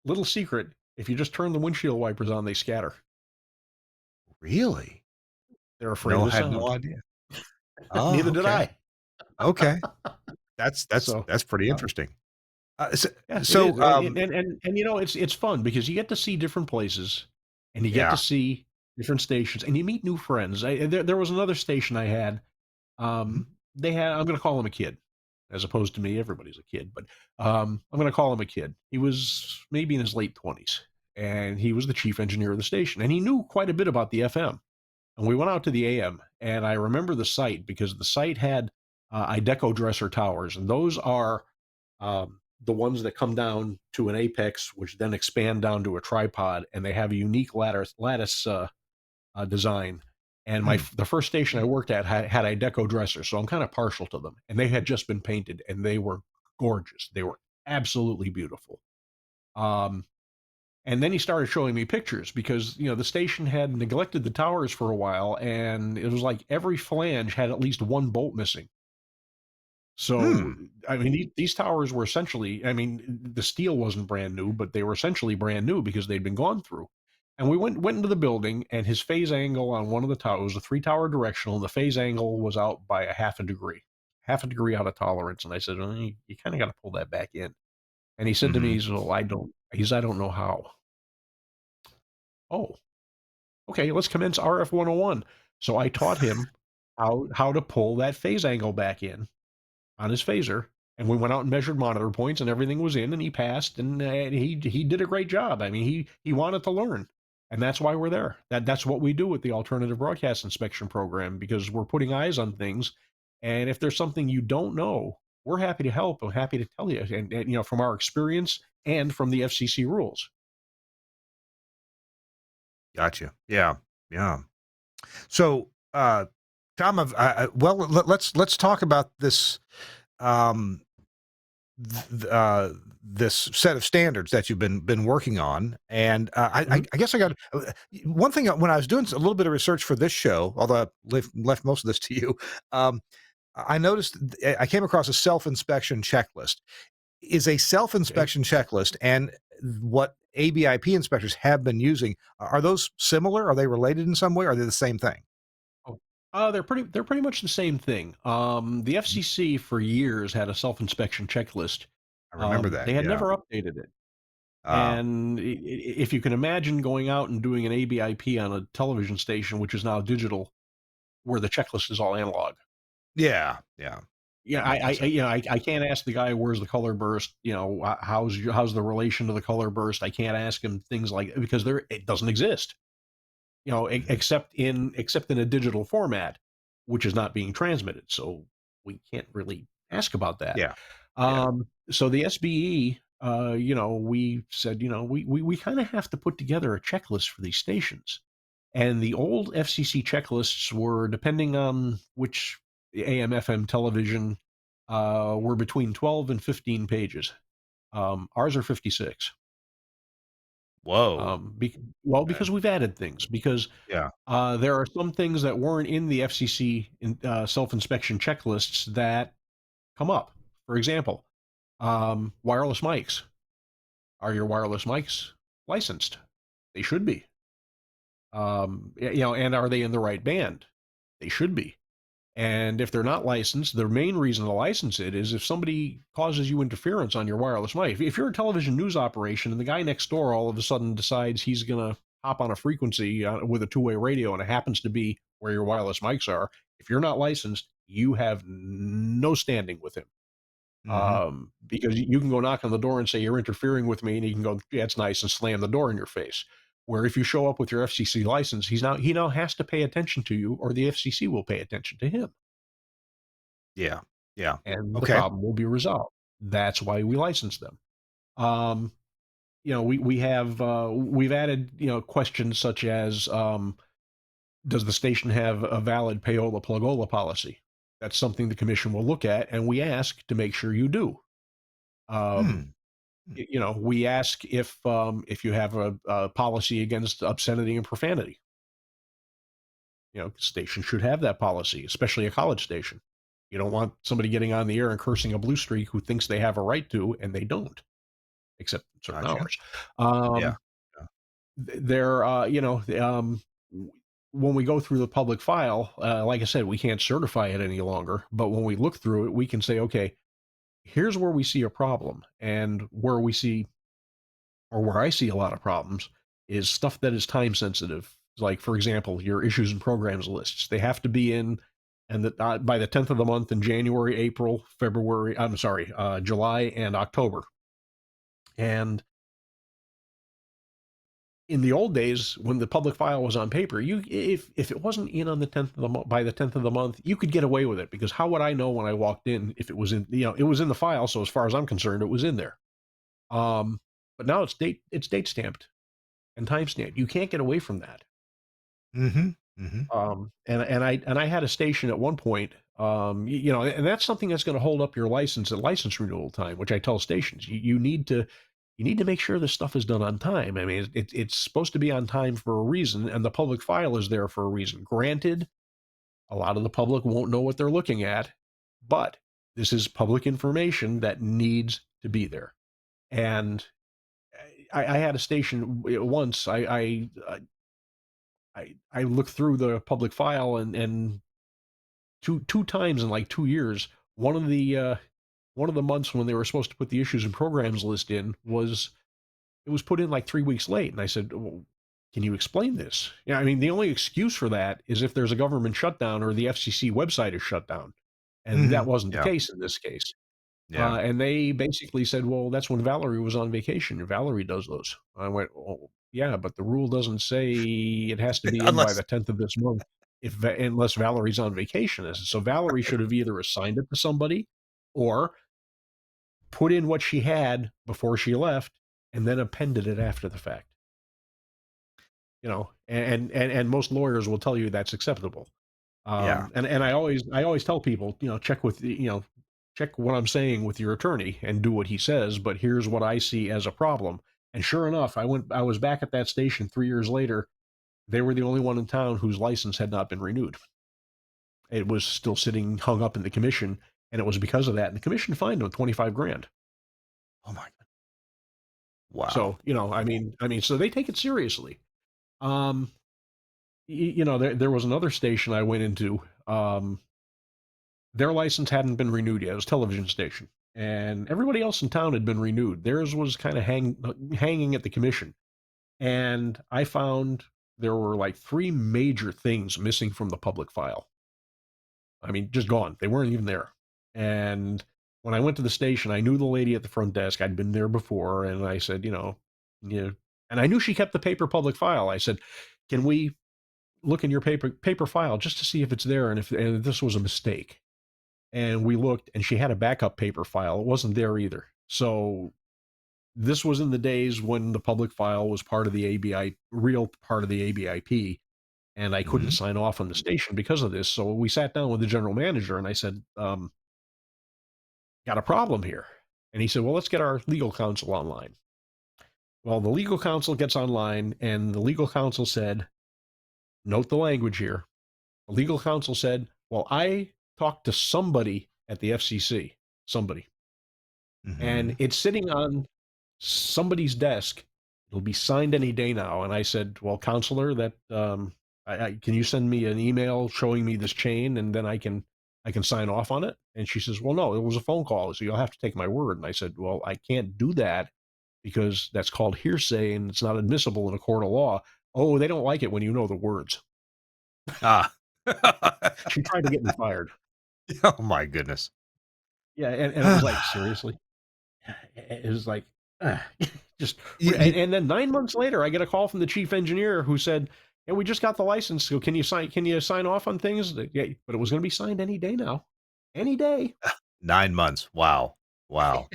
little secret: if you just turn the windshield wipers on, they scatter. Really? They're afraid of No, the I had no sound. idea. Oh, Neither did okay. I. Okay. That's that's So, that's pretty uh, interesting. So, yeah, it is, so and you know, it's fun because you get to see different places, and you get to yeah. see different stations, and you meet new friends. There was another station I had. Mhm. They had, I'm going to call him a kid, as opposed to me. Everybody's a kid, but I'm going to call him a kid. He was maybe in his late 20s, and he was the chief engineer of the station, and he knew quite a bit about the FM. And we went out to the AM, and I remember the site because the site had Idaho dresser towers, and those are the ones that come down to an apex, which then expand down to a tripod, and they have a unique lattice design. And Hmm. the first station I worked at had Idaho dressers, so I'm kind of partial to them. And they had just been painted, and they were gorgeous. They were absolutely beautiful. Um, and then he started showing me pictures because, you know, the station had neglected the towers for a while, and it was like every flange had at least one bolt missing. So, Hmm. I mean, these towers were essentially, I mean, the steel wasn't brand new, but they were essentially brand new because they'd been gone through. And we went into the building, and his phase angle on one of the towers was a 3 tower directional, and the phase angle was out by a half a degree out of tolerance. And I said, well, you kind of got to pull that back in. And he said to me, Mhm. he said, well, I don't know how. Oh, okay, let's commence RF 101. So I taught him how to pull that phase angle back in on his phaser, and we went out and measured monitor points, and everything was in, and he passed, and he did a great job. I mean, he wanted to learn, and that's why we're there. That's what we do with the alternative broadcast inspection program because we're putting eyes on things, and if there's something you don't know, we're happy to help. I'm happy to tell you, and you know, from our experience and from the FCC rules. Gotcha. Yeah. Yeah. So, Tom, well, let's talk about this. Um, this set of standards that you've been working on, and Mhm. I guess I got one thing when I was doing a little bit of research for this show, although I left most of this to you. Um, I noticed I came across a self inspection checklist. Is a self Okay. inspection checklist and what ABIP inspectors have been using, are those similar? Are they related in some way? Or are they the same thing? Oh, they're pretty much the same thing. The Mhm. FCC for years had a self inspection checklist. I remember They that. had Yeah. never updated it. Uh, And if you can imagine going out and doing an ABIP on a television station, which is now digital, where the checklist is all analog. yeah. Yeah. Yeah, That makes sense. I can't ask the guy where's the color burst. You know, how's the relation to the color burst? I can't ask him things like because it doesn't exist. You know, Mhm. except in a digital format, which is not being transmitted. So we can't really ask about that. Yeah. Yeah. So the SBE, you know, we said, you know, we kind of have to put together a checklist for these stations. And the old FCC checklists were, depending on which AM, FM television, were between 12 and 15 pages. Ours are 56. Whoa. Um, be, well, Okay. because we've added things, because Yeah. there are some things that weren't in the FCC self inspection checklists that come up. For example, wireless mics. Are your wireless mics licensed? They should be. And are they in the right band? They should be. And if they're not licensed, the main reason to license it is if somebody causes you interference on your wireless mic. If you're a television news operation and the guy next door all of a sudden decides he's going to hop on a frequency with a two-way radio and it happens to be where your wireless mics are, if you're not licensed, you have no standing with him. Because you can go knock on the door and say, you're interfering with me, and he can go, yeah, it's nice, and slam the door in your face. Where if you show up with your FCC license, he now has to pay attention to you, or the FCC will pay attention to him. Yeah. Yeah. And the Okay. problem will be resolved. That's why we license them. We've added, questions such as, does the station have a valid payola plugola policy? That's something the commission will look at, and we ask to make sure you do. We ask if you have a policy against obscenity and profanity. Station should have that policy, especially a college station. You don't want somebody getting on the air and cursing a blue streak who thinks they have a right to, and they don't, except certain hours. Yeah. When we go through the public file, like I said, we can't certify it any longer. But when we look through it, we can say, okay, here's where we see a problem, and where I see a lot of problems is stuff that is time sensitive. Like, for example, your issues and programs lists. They have to be in, and by the 10th of the month in January, April, February, July and October. And in the old days, when the public file was on paper, if it wasn't in on the 10th of the month, by the 10th of the month, you could get away with it, because how would I know when I walked in if it was in, it was in the file. So as far as I'm concerned, it was in there. But now it's date stamped and time stamped. You can't get away from that. And I had a station at one point, and that's something that's going to hold up your license at license renewal time, which I tell stations, you need to make sure this stuff is done on time. I mean, it's supposed to be on time for a reason, and the public file is there for a reason. Granted, a lot of the public won't know what they're looking at, but this is public information that needs to be there. And I had a station once. I looked through the public file, and two times in like 2 years, one of the months when they were supposed to put the issues and programs list in was put in like 3 weeks late. And I said, well, can you explain this? Yeah, I mean, the only excuse for that is if there's a government shutdown or the FCC website is shut down. And that wasn't the case in this case. And they basically said, well, that's when Valerie was on vacation, and Valerie does those. I went, oh, yeah, but the rule doesn't say it has to be in by the 10th of this month unless Valerie's on vacation. So Valerie should have either assigned it to somebody or put in what she had before she left and then appended it after the fact. And most lawyers will tell you that's acceptable. And I always tell people, check what I'm saying with your attorney and do what he says, but here's what I see as a problem. And sure enough, I was back at that station 3 years later. They were the only one in town whose license had not been renewed. It was still sitting hung up in the commission, and it was because of that. And the commission fined them $25,000. Oh my God. Wow. So, I mean, so they take it seriously. There was another station I went into. Their license hadn't been renewed yet. It was a television station, and everybody else in town had been renewed. Theirs was kind of hanging at the commission. And I found there were like 3 major things missing from the public file. I mean, just gone. They weren't even there. And when I went to the station, I knew the lady at the front desk. I'd been there before, and I said, and I knew she kept the paper public file. I said, can we look in your paper file just to see if it's there and if this was a mistake? And we looked, and she had a backup paper file. It wasn't there either. So this was in the days when the public file was part of the ABI, real part of the ABIP, and I couldn't sign off on the station because of this. So we sat down with the general manager, and I said, got a problem here. And he said, well, let's get our legal counsel online. Well, the legal counsel gets online, and the legal counsel said, note the language here. The legal counsel said, well, I talked to somebody at the FCC, somebody. And it's sitting on somebody's desk It'll be signed any day now. And I said, well, counselor, that can you send me an email showing me this chain, and then I can sign off on it? And she says, well, no, it was a phone call, so you'll have to take my word. And I said, well, I can't do that because that's called hearsay and it's not admissible in a court of law. Oh, they don't like it when you know the words. Ah. She tried to get me fired. Oh my goodness. Yeah, and it was like, seriously? It was like, just and then 9 months later, I get a call from the chief engineer who said, "Yeah, we just got the license. So can you sign off on things?" Yeah, but it was going to be signed any day now, any day. 9 months. Wow. Wow.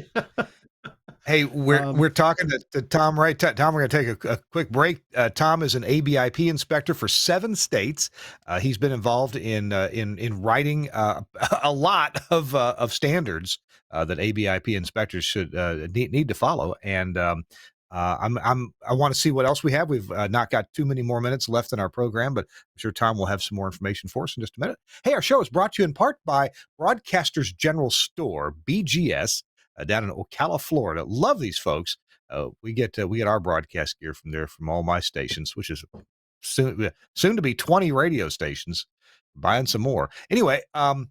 Hey, we're talking to Tom Ray. Tom, we're going to take a quick break. Tom is an ABIP inspector for 7 states. He's been involved in writing a lot of standards that ABIP inspectors should need to follow. And I want to see what else we have. We've not got too many more minutes left in our program, but I'm sure Tom will have some more information for us in just a minute. Hey, our show is brought to you in part by Broadcasters General Store, BGS. Down in Ocala, Florida. Love these folks. We get our broadcast gear from there, from all my stations, which is soon to be 20 radio stations. Buying some more. Anyway, and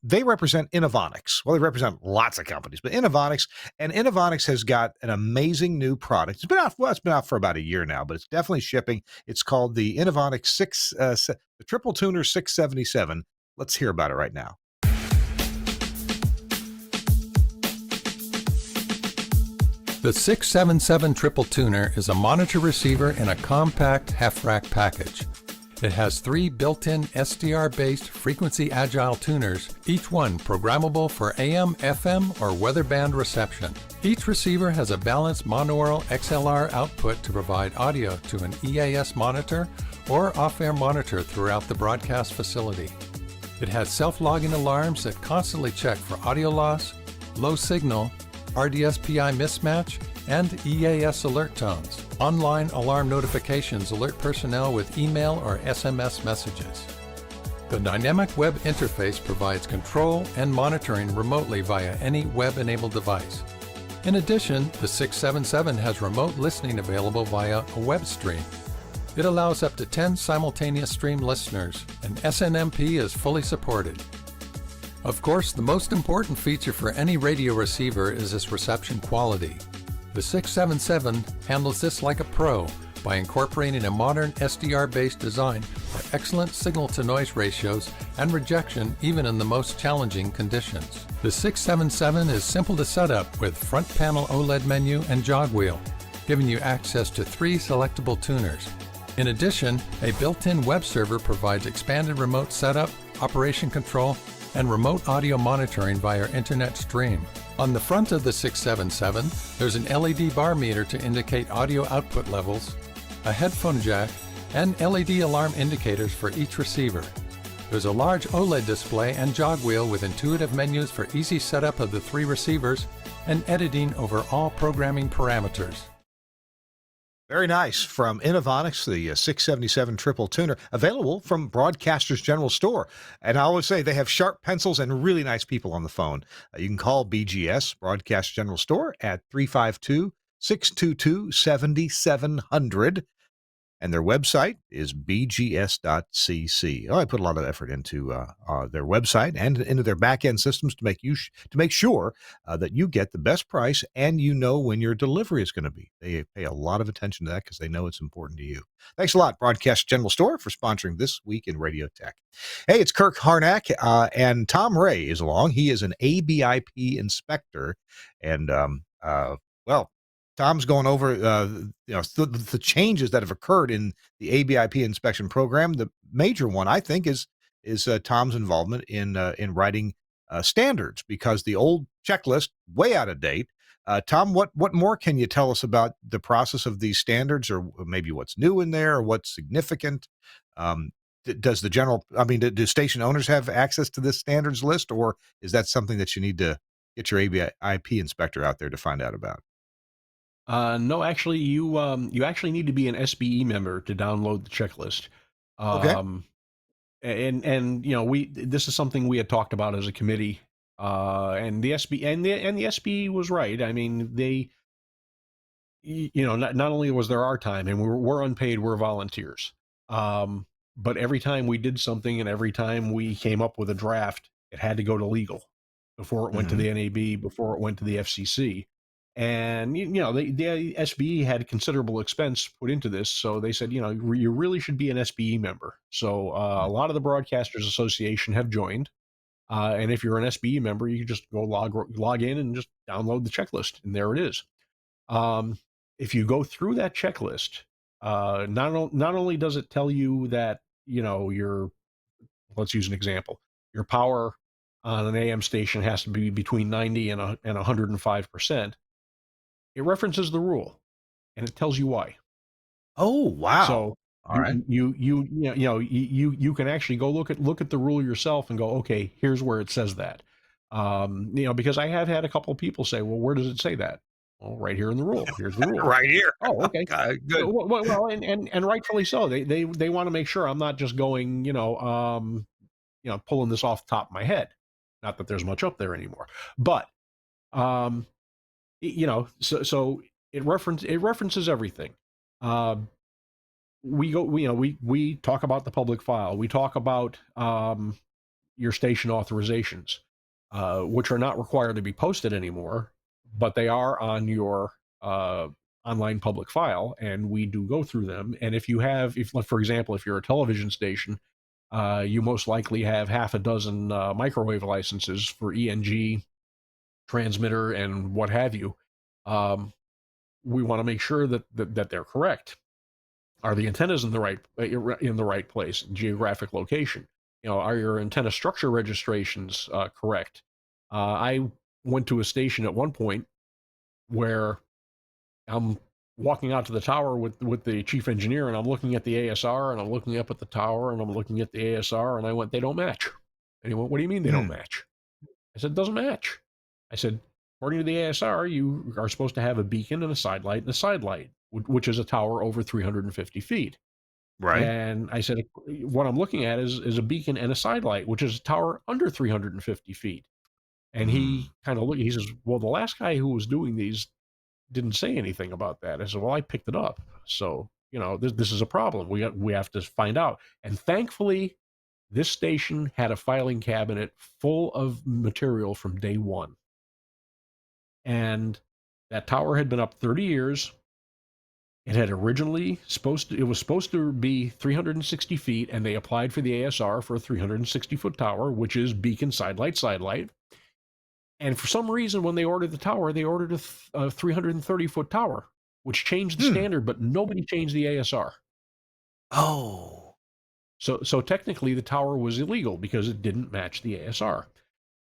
they represent Innovonics. Well, they represent lots of companies, but Innovonics has got an amazing new product. It's been out. Well, it's been out for about a year now, but it's definitely shipping. It's called the Innovonics the Triple Tuner 677. Let's hear about it right now. The 677 Triple Tuner is a monitor receiver in a compact half-rack package. It has 3 built-in SDR-based frequency agile tuners, each one programmable for AM, FM, or weather band reception. Each receiver has a balanced monaural XLR output to provide audio to an EAS monitor or off-air monitor throughout the broadcast facility. It has self-logging alarms that constantly check for audio loss, low signal, RDSPI mismatch, and EAS alert tones. Online alarm notifications alert personnel with email or SMS messages. The dynamic web interface provides control and monitoring remotely via any web-enabled device. In addition, the 677 has remote listening available via a web stream. It allows up to 10 simultaneous stream listeners, and SNMP is fully supported. Of course, the most important feature for any radio receiver is its reception quality. The 677 handles this like a pro by incorporating a modern SDR-based design for excellent signal-to-noise ratios and rejection even in the most challenging conditions. The 677 is simple to set up with front panel OLED menu and jog wheel, giving you access to 3 selectable tuners. In addition, a built-in web server provides expanded remote setup, operation control, and remote audio monitoring via internet stream. On the front of the 677, there's an LED bar meter to indicate audio output levels, a headphone jack, and LED alarm indicators for each receiver. There's a large OLED display and jog wheel with intuitive menus for easy setup of the 3 receivers and editing over all programming parameters. Very nice. From Innovonics, the 677 Triple Tuner, available from Broadcasters General Store. And I always say they have sharp pencils and really nice people on the phone. You can call BGS, Broadcast General Store, at 352-622-7700. And their website is bgs.cc. Oh, I put a lot of effort into their website and into their back-end systems to make sure that you get the best price and you know when your delivery is going to be. They pay a lot of attention to that because they know it's important to you. Thanks a lot, Broadcast General Store, for sponsoring This Week in Radio Tech. Hey, it's Kirk Harnack, and Tom Ray is along. He is an ABIP inspector, and well, Tom's going over the changes that have occurred in the ABIP inspection program. The major one, I think, is Tom's involvement in writing standards, because the old checklist, way out of date. Tom, what more can you tell us about the process of these standards, or maybe what's new in there, or what's significant? Do station owners have access to this standards list, or is that something that you need to get your ABIP inspector out there to find out about? No, actually, you actually need to be an SBE member to download the checklist. Okay. And this is something we had talked about as a committee, and the SBE was right. I mean, not only was there our time, and we're unpaid, we're volunteers. But every time we did something and every time we came up with a draft, it had to go to legal before it went to the NAB, before it went to the FCC. And, the SBE had considerable expense put into this. So they said, you really should be an SBE member. So a lot of the Broadcasters Association have joined. And if you're an SBE member, you can just go log in and just download the checklist. And there it is. If you go through that checklist, not only does it tell you that, let's use an example, your power on an AM station has to be between 90 and 105%. It references the rule and it tells you why. Oh, wow. So all right. you can actually go look at the rule yourself and go, okay, here's where it says that. Because I have had a couple of people say, well, where does it say that? Well, right here in the rule. Here's the rule. Right here. Oh, okay. Good. Well, and rightfully so. They want to make sure I'm not just going, pulling this off the top of my head. Not that there's much up there anymore, but so it references everything. We talk about the public file. We talk about your station authorizations, which are not required to be posted anymore, but they are on your online public file, and we do go through them. And for example, if you're a television station, you most likely have half a dozen microwave licenses for ENG, transmitter, and what have you. We want to make sure that they're correct. Are the antennas in the right place, geographic location? Are your antenna structure registrations correct? I went to a station at one point where I'm walking out to the tower with the chief engineer, and I'm looking at the ASR, and I'm looking up at the tower, and I'm looking at the ASR, and I went, they don't match. And he went, what do you mean they don't match? I said, it doesn't match. I said, according to the ASR, you are supposed to have a beacon and a side light and a side light, which is a tower over 350 feet. Right. And I said, what I'm looking at is a beacon and a side light, which is a tower under 350 feet. And he kind of looked, he says, well, the last guy who was doing these didn't say anything about that. I said, well, I picked it up. So, this is a problem. We have to find out. And thankfully, this station had a filing cabinet full of material from day one. And that tower had been up 30 years. It had originally it was supposed to be 360 feet, and they applied for the ASR for a 360-foot tower, which is beacon, side light. And for some reason, when they ordered the tower, they ordered a 330-foot tower, which changed the standard, but nobody changed the ASR. Oh. So technically, the tower was illegal because it didn't match the ASR.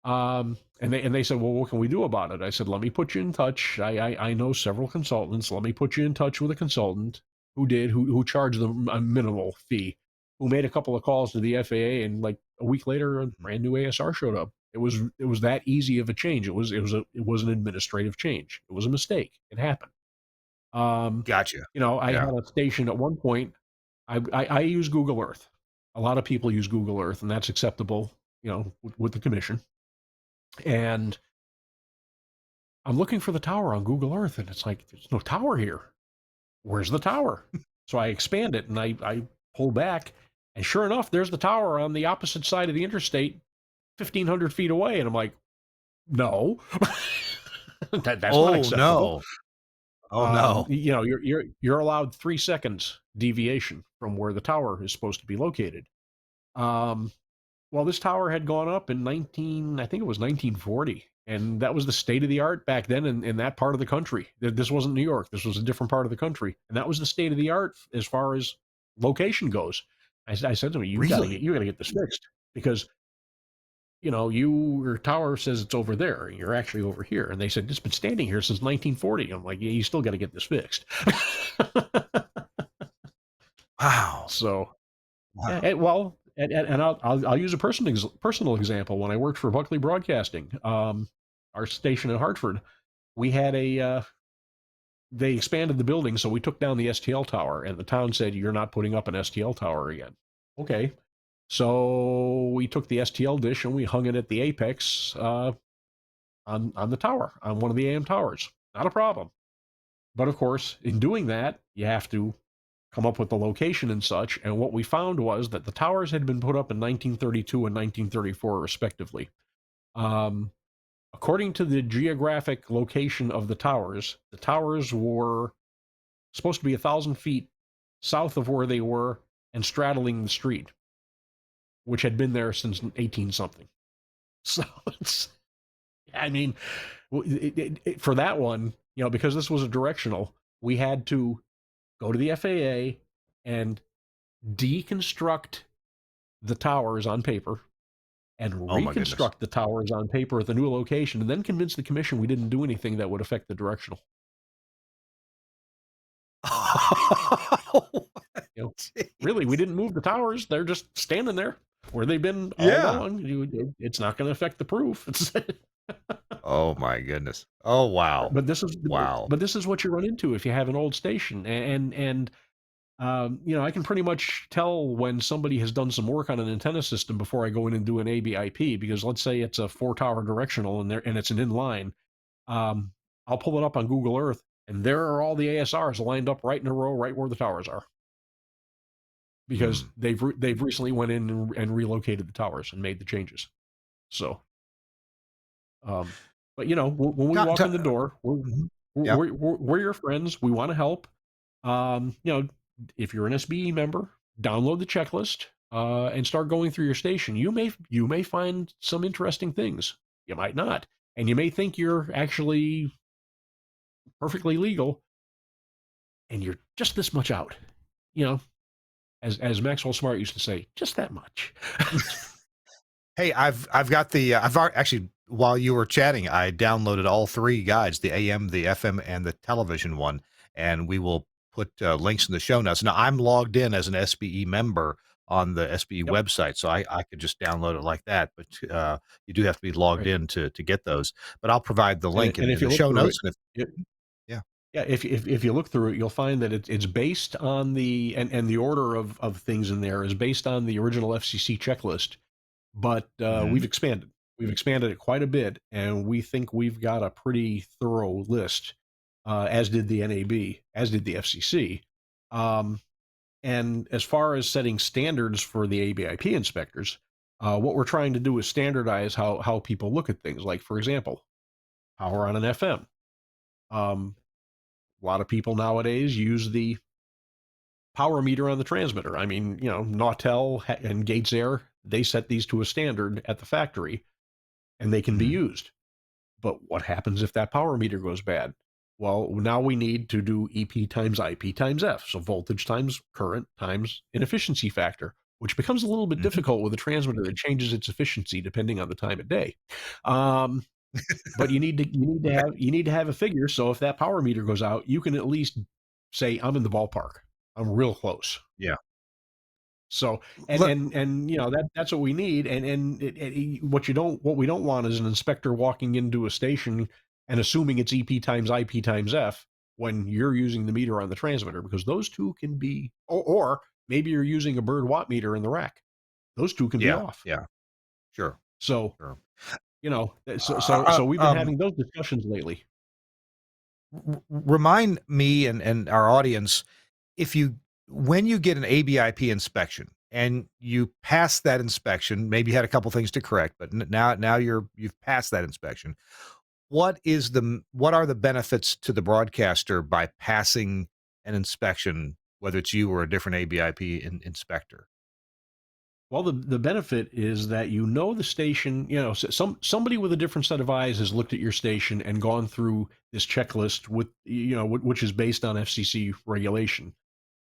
And they said, well, what can we do about it? I said, let me put you in touch. I know several consultants. Let me put you in touch with a consultant who charged them a minimal fee, who made a couple of calls to the FAA, and like a week later, a brand new ASR showed up. It was that easy of a change. It was an administrative change. It was a mistake. It happened. Gotcha. I had a station at one point. I use Google Earth. A lot of people use Google Earth, and that's acceptable, with the commission. And I'm looking for the tower on Google Earth, and it's like, there's no tower here. Where's the tower? So I expand it, and I pull back, and sure enough, there's the tower on the opposite side of the interstate, 1,500 feet away. And I'm like, no, that's not acceptable. No. Oh no. You're allowed 3 seconds deviation from where the tower is supposed to be located. Well, this tower had gone up in 1940, and that was the state of the art back then in that part of the country. This wasn't New York. This was a different part of the country, and that was the state of the art as far as location goes. I said to him, you gotta get this fixed, because your tower says it's over there, and you're actually over here. And they said, it's been standing here since 1940. I'm like, yeah, you still got to get this fixed. Wow. So, wow. And I'll use a personal example. When I worked for Buckley Broadcasting, our station in Hartford, we had they expanded the building, so we took down the STL tower, and the town said, you're not putting up an STL tower again. Okay. So we took the STL dish and we hung it at the apex on the tower, on one of the AM towers. Not a problem. But of course, in doing that, you have to come up with the location and such. And what we found was that the towers had been put up in 1932 and 1934, respectively. According to the geographic location of the towers were supposed to be 1,000 feet south of where they were and straddling the street, which had been there since 18 something. So it's, I mean, for that one, because this was a directional, we had to go to the FAA and deconstruct the towers on paper and Oh my goodness. reconstruct the towers on paper at the new location, and then convince the commission we didn't do anything that would affect the directional. Really, we didn't move the towers. They're just standing there where they've been all along. It's not going to affect the proof. Oh my goodness. Oh wow. But this is Wow. But this is what you run into if you have an old station, and I can pretty much tell when somebody has done some work on an antenna system before I go in and do an ABIP, because let's say it's a 4-tower directional and it's an inline. I'll pull it up on Google Earth, and there are all the ASRs lined up right in a row, right where the towers are, because they've recently went in and relocated the towers and made the changes. So, but when we walk in the door, we're your friends. We want to help. If you're an SBE member, download the checklist and start going through your station. You may find some interesting things. You might not, and you may think you're actually perfectly legal, and you're just this much out. As Maxwell Smart used to say, just that much. Hey, I've got the actually, while you were chatting, I downloaded all 3 guides, the AM, the FM, and the television one, and we will put links in the show notes. Now, I'm logged in as an SBE member on the SBE website, so I could just download it like that, but you do have to be logged in to get those. But I'll provide the link in the show notes. If you look through it, you'll find that it's based on the order of things in there is based on the original FCC checklist, but we've expanded it quite a bit, and we think we've got a pretty thorough list, as did the NAB, as did the FCC. And as far as setting standards for the ABIP inspectors, what we're trying to do is standardize how people look at things. Like, for example, power on an FM. A lot of people nowadays use the power meter on the transmitter. I mean, Nautel and Gates Air, they set these to a standard at the factory, and they can be used. But what happens if that power meter goes bad? Well, now we need to do EP times IP times F, so voltage times current times inefficiency factor, which becomes a little bit difficult with a transmitter that changes its efficiency depending on the time of day. But you need to have a figure, so if that power meter goes out, you can at least say, I'm in the ballpark. I'm real close. Yeah. So that's what we need. And what we don't want is an inspector walking into a station and assuming it's EP times IP times F when you're using the meter on the transmitter, because those two can be, or maybe you're using a bird watt meter in the rack. Those two can be off. Yeah. Sure. So, so we've been having those discussions lately. Remind me and our audience, when you get an ABIP inspection and you pass that inspection, maybe you had a couple things to correct, but now you've passed that inspection. What are the benefits to the broadcaster by passing an inspection, whether it's you or a different ABIP inspector? Well, the benefit is that the station, somebody with a different set of eyes has looked at your station and gone through this checklist with, which is based on FCC regulation.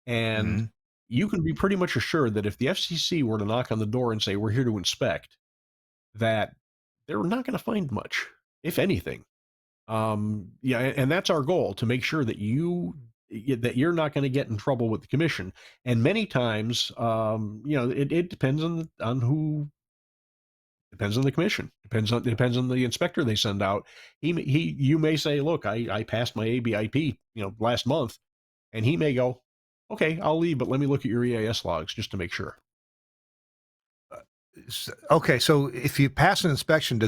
And you can be pretty much assured that if the FCC were to knock on the door and say, we're here to inspect, that they're not going to find much, if anything. And that's our goal, to make sure that you're not going to get in trouble with the commission. And many times, it depends on who. Depends on the commission. Depends on the inspector they send out. You may say, look, I passed my ABIP, last month, and he may go, okay, I'll leave, but let me look at your EIS logs just to make sure. Okay, so if you pass an inspection,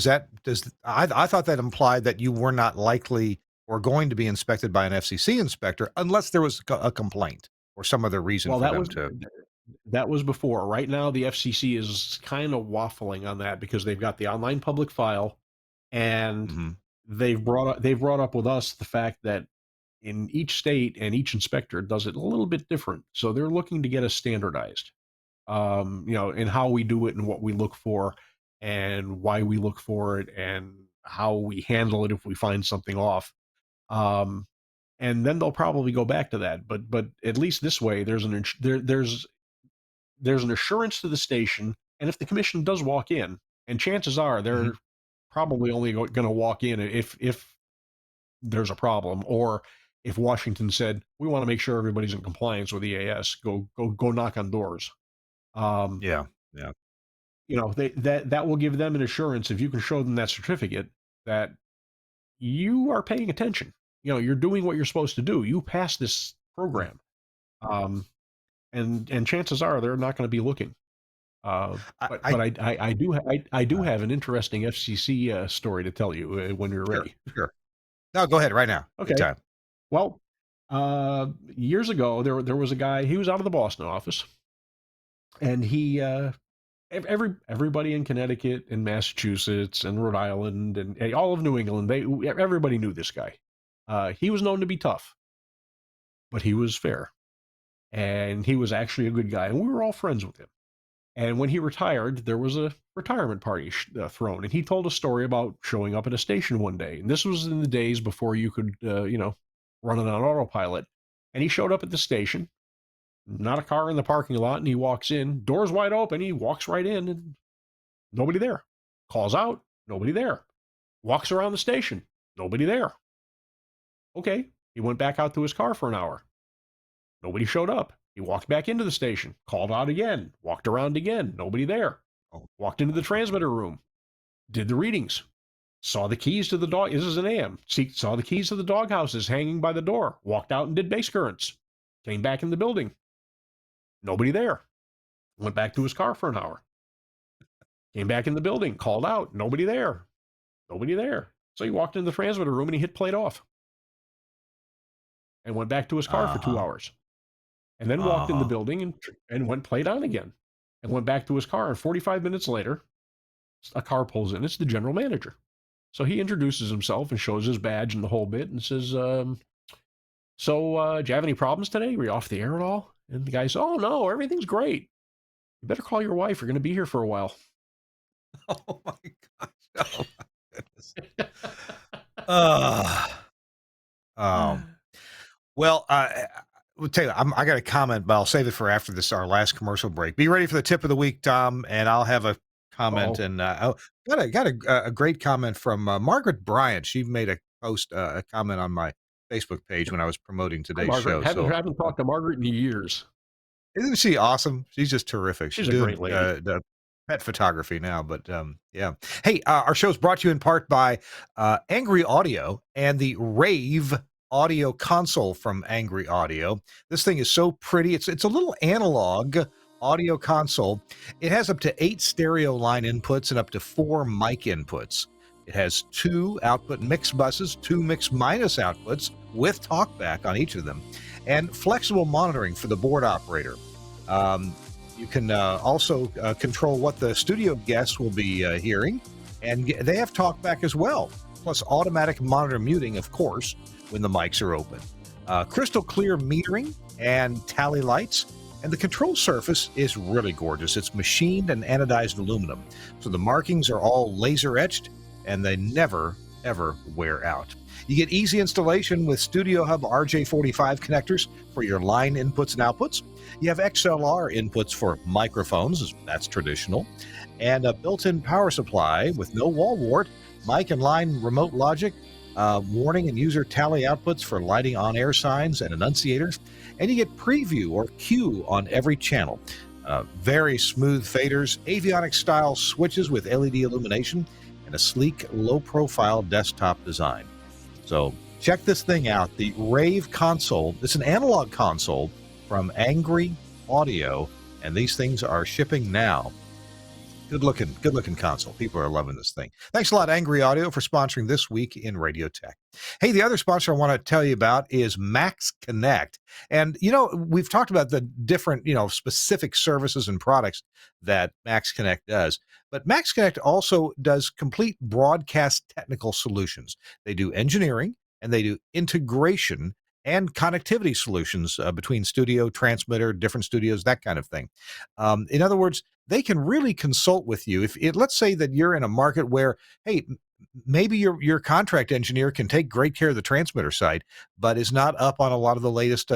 I thought that implied that you were not likely or going to be inspected by an FCC inspector unless there was a complaint or some other reason Well, for them to. that was before. Right now, the FCC is kind of waffling on that because they've got the online public file, and Mhm. they've brought up with us the fact that in each state and each inspector does it a little bit different. So they're looking to get us standardized, in how we do it and what we look for and why we look for it and how we handle it if we find something off. Um, and then they'll probably go back to that. But at least this way, there's an assurance to the station, and if the commission does walk in, and chances are they're Mhm. probably only going to walk in if there's a problem, or if Washington said we want to make sure everybody's in compliance with EAS, go knock on doors. Um, Yeah. Yeah. that will give them an assurance if you can show them that certificate that you are paying attention. You're doing what you're supposed to do. You passed this program, um, and chances are they're not going to be looking. But I I do have an interesting FCC story to tell you when you're sure, ready. sure. No, go ahead right now. Good Okay. time. Well, years ago there was a guy. He was out of the Boston office, and he everybody in Connecticut and Massachusetts and Rhode Island and all of New England, everybody knew this guy. He was known to be tough, but he was fair, and he was actually a good guy, and we were all friends with him. And when he retired, there was a retirement party thrown, and he told a story about showing up at a station one day. And this was in the days before you could, run it on autopilot. And he showed up at the station, not a car in the parking lot, and he walks in, doors wide open. He walks right in, and nobody there. Calls out, nobody there. Walks around the station, nobody there. Okay, he went back out to his car for an hour. Nobody showed up. He walked back into the station, called out again, walked around again, nobody there. Walked into the transmitter room, did the readings, saw the keys to the dog. This is an AM. Saw the keys to the dog houses hanging by the door, walked out and did base currents, came back in the building. Nobody there. Went back to his car for an hour. Came back in the building, called out, nobody there. Nobody there. So he walked into the transmitter room and he hit played off. And went back to his car for 2 hours. And then walked in the building and went played on again. And went back to his car. And 45 minutes later, a car pulls in. It's the general manager. So he introduces himself and shows his badge and the whole bit and says, do you have any problems today? Were you off the air at all? And the guy says, oh, no, everything's great. You better call your wife. You're going to be here for a while. Oh, my gosh. Oh, my goodness. Well, I'll tell you, I got a comment, but I'll save it for after our last commercial break. Be ready for the tip of the week, Tom, and I'll have a comment. And got a great comment from Margaret Bryant. She made a post, a comment on my Facebook page when I was promoting today's show. Haven't talked to Margaret in years. Isn't she awesome? She's just terrific. She's a great lady. The pet photography now, but yeah. Hey, our show's brought to you in part by Angry Audio and the Rave audio console from Angry Audio. This thing is so pretty. It's a little analog audio console. It has up to 8 stereo line inputs and up to 4 mic inputs. It has 2 output mix buses, 2 mix minus outputs with talkback on each of them, and flexible monitoring for the board operator. You can also control what the studio guests will be hearing, and they have talkback as well, plus automatic monitor muting, of course, when the mics are open. Crystal clear metering and tally lights, and the control surface is really gorgeous. It's machined and anodized aluminum, so the markings are all laser etched, and they never, ever wear out. You get easy installation with Studio Hub RJ45 connectors for your line inputs and outputs. You have XLR inputs for microphones, that's traditional, and a built-in power supply with no wall wart, mic and line remote logic, warning and user tally outputs for lighting on-air signs and enunciators, and you get preview or cue on every channel. Very smooth faders, avionics-style switches with LED illumination, and a sleek, low-profile desktop design. So check this thing out, the Rave console. It's an analog console from Angry Audio, and these things are shipping now. Good looking console. People are loving this thing. Thanks a lot, Angry Audio, for sponsoring this week in Radio Tech. Hey, the other sponsor I want to tell you about is Max Connect. And, we've talked about the different, specific services and products that Max Connect does. But Max Connect also does complete broadcast technical solutions. They do engineering and they do integration and connectivity solutions between studio, transmitter, different studios, that kind of thing. In other words, they can really consult with you. Let's say that you're in a market where, hey, maybe your contract engineer can take great care of the transmitter side, but is not up on a lot of the latest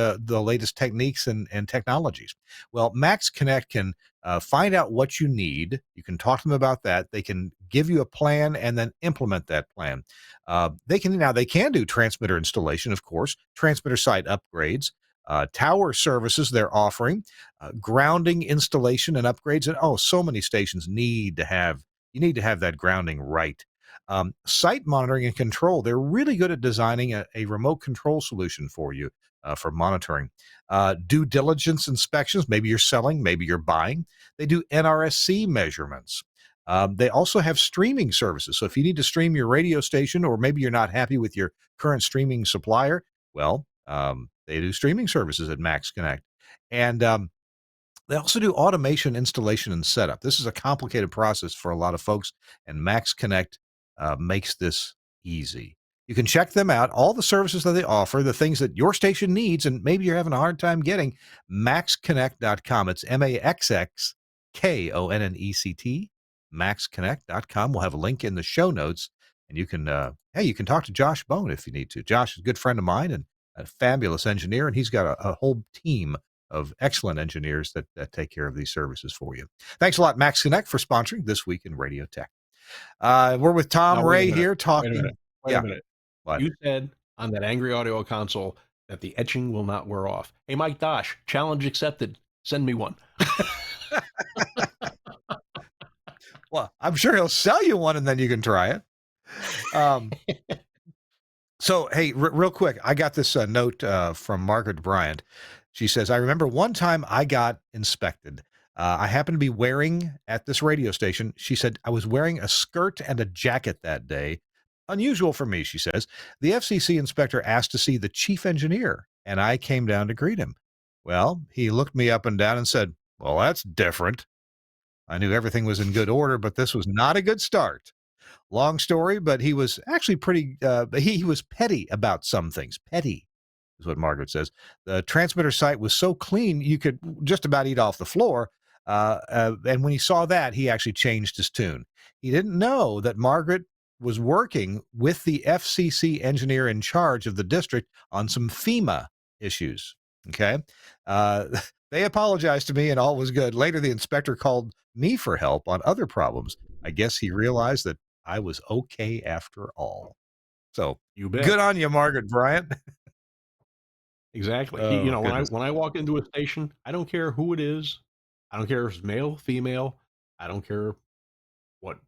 techniques and technologies. Well, Max Connect can find out what you need. You can talk to them about that. They can give you a plan and then implement that plan. They can do transmitter installation, of course, transmitter side upgrades, tower services they're offering, grounding installation and upgrades, and so many stations need to have that grounding right. Site monitoring and control. They're really good at designing a remote control solution for you for monitoring. Due diligence inspections. Maybe you're selling, maybe you're buying. They do NRSC measurements. They also have streaming services. So if you need to stream your radio station, or maybe you're not happy with your current streaming supplier, well, they do streaming services at Max Connect. And they also do automation, installation, and setup. This is a complicated process for a lot of folks, and Max Connect makes this easy. You can check them out, all the services that they offer, the things that your station needs, and maybe you're having a hard time getting, maxconnect.com. It's MAXXKONNECT, maxconnect.com. We'll have a link in the show notes, and you can talk to Josh Bone if you need to. Josh is a good friend of mine and a fabulous engineer, and he's got a whole team of excellent engineers that take care of these services for you. Thanks a lot, Max Connect, for sponsoring This Week in Radio Tech. We're with Tom Ray here talking. Wait a minute. What? You said on that Angry Audio console that the etching will not wear off. Hey, Mike Dosh, challenge accepted. Send me one. Well, I'm sure he'll sell you one, and then you can try it. So, hey, real quick, I got this note from Margaret Bryant. She says, I remember one time I got inspected. I happened to be wearing at this radio station. She said, I was wearing a skirt and a jacket that day. Unusual for me, she says. The FCC inspector asked to see the chief engineer, and I came down to greet him. Well, he looked me up and down and said, well, that's different. I knew everything was in good order, but this was not a good start. Long story, but he was actually he was petty about some things. Petty is what Margaret says. The transmitter site was so clean, you could just about eat off the floor. And when he saw that, he actually changed his tune. He didn't know that Margaret was working with the FCC engineer in charge of the district on some FEMA issues. Okay. They apologized to me and all was good. Later, the inspector called me for help on other problems. I guess he realized that I was okay after all. So You bet. good on you, Margaret Bryant. Exactly. Oh, when goodness. I walk into a station, I don't care who it is. I don't care if it's male, female. I don't care what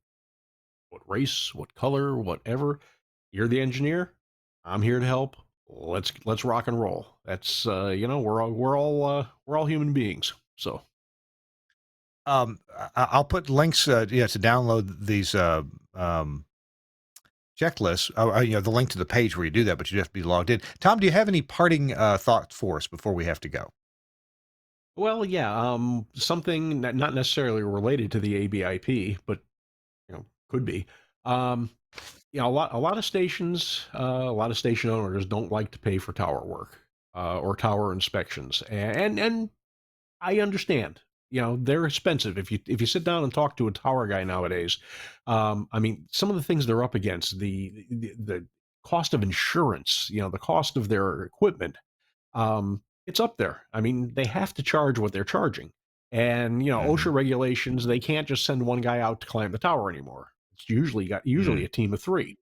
race, what color, whatever. You're the engineer. I'm here to help. Let's rock and roll. That's we're all human beings. So I'll put links to download these checklists. The link to the page where you do that, but you have to be logged in. Tom, do you have any parting thoughts for us before we have to go? well, yeah, something not necessarily related to the ABIP, but could be. A lot of stations, a lot of station owners don't like to pay for tower work or tower inspections, and I understand. They're expensive. If you sit down and talk to a tower guy nowadays, some of the things they're up against, the cost of insurance, the cost of their equipment, it's up there. They have to charge what they're charging, and OSHA regulations. They can't just send one guy out to climb the tower anymore. It's usually a team of three.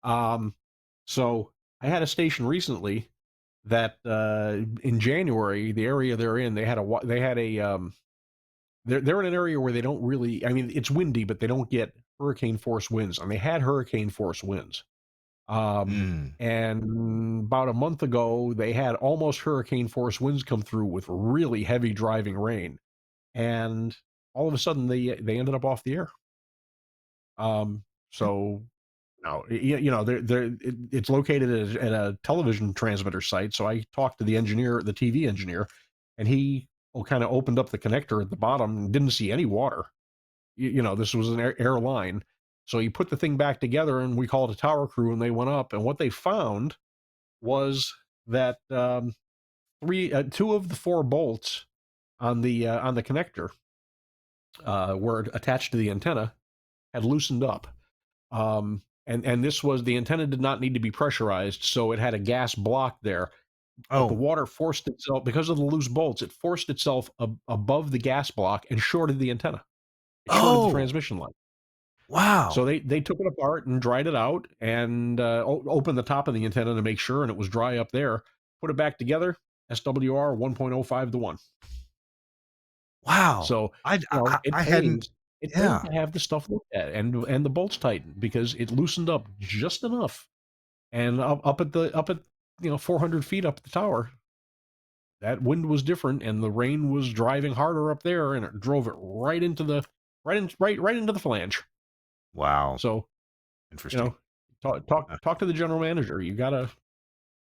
So I had a station recently that in January, the area they're in, they're in an area where they don't really, it's windy, but they don't get hurricane force winds, and they had hurricane force winds. And about a month ago, they had almost hurricane force winds come through with really heavy driving rain. And all of a sudden they ended up off the air. So now, it's located at a television transmitter site. So I talked to the engineer, the TV engineer, and he kind of opened up the connector at the bottom and didn't see any water. This was an air line. So he put the thing back together, and we called a tower crew, and they went up, and what they found was that two of the 4 bolts on the connector were attached to the antenna had loosened up. And this was, the antenna did not need to be pressurized, so it had a gas block there. But the water forced itself, because of the loose bolts, it forced itself above the gas block and shorted the antenna. It shorted the transmission line. Wow. So they took it apart and dried it out and opened the top of the antenna to make sure, and it was dry up there. Put it back together, SWR 1.05 to 1. Wow. So I hadn't. It pays to have the stuff looked at and the bolts tightened, because it loosened up just enough. And up at 400 feet up the tower, that wind was different, and the rain was driving harder up there, and it drove it right into the flange. Wow. So, interesting. Talk to the general manager. You gotta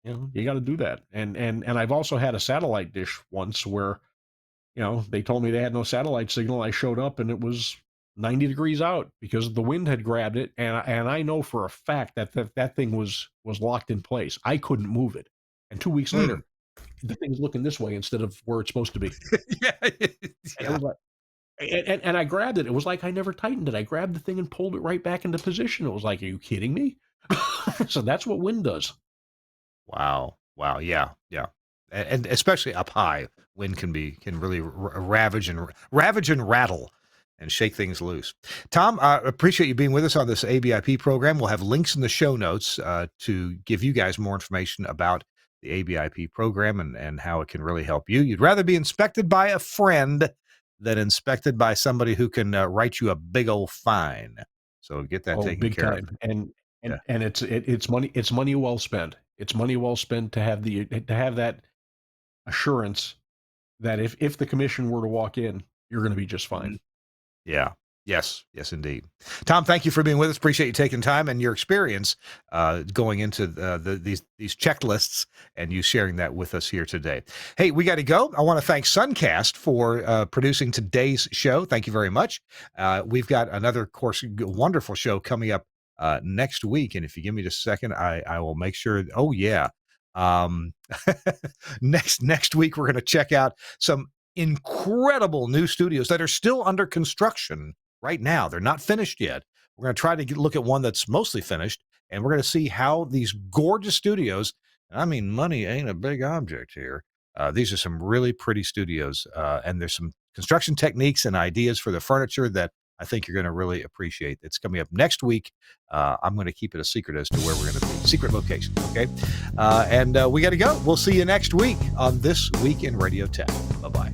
do that. And I've also had a satellite dish once where, they told me they had no satellite signal. I showed up and it was 90 degrees out because the wind had grabbed it. And I know for a fact that thing was locked in place. I couldn't move it. And 2 weeks later, the thing's looking this way instead of where it's supposed to be. And I grabbed it. It was like I never tightened it. I grabbed the thing and pulled it right back into position. It was like, are you kidding me? So that's what wind does. Wow. Yeah. And especially up high, wind can really ravage and rattle and shake things loose. Tom, I appreciate you being with us on this ABIP program. We'll have links in the show notes to give you guys more information about the ABIP program and how it can really help you. You'd rather be inspected by a friend than inspected by somebody who can write you a big old fine. So get that taken big care time. of. And it's money. It's money well spent. It's money well spent to have that assurance that if the commission were to walk in, you're going to be just fine. Yeah. Yes, indeed. Tom, thank you for being with us. Appreciate you taking time and your experience going into these checklists and you sharing that with us here today. Hey, we got to go. I want to thank Suncast for producing today's show. Thank you very much. We've got another wonderful show coming up next week. And if you give me just a second, I will make sure. Oh, yeah. Next week, we're going to check out some incredible new studios that are still under construction right now. They're not finished yet. We're going to try to look at one that's mostly finished, and we're going to see how these gorgeous studios, I mean, money ain't a big object here. These are some really pretty studios, and there's some construction techniques and ideas for the furniture that I think you're going to really appreciate. It's coming up next week. I'm going to keep it a secret as to where we're going to be. Secret location, okay? And we got to go. We'll see you next week on This Week in Radio Tech. Bye-bye.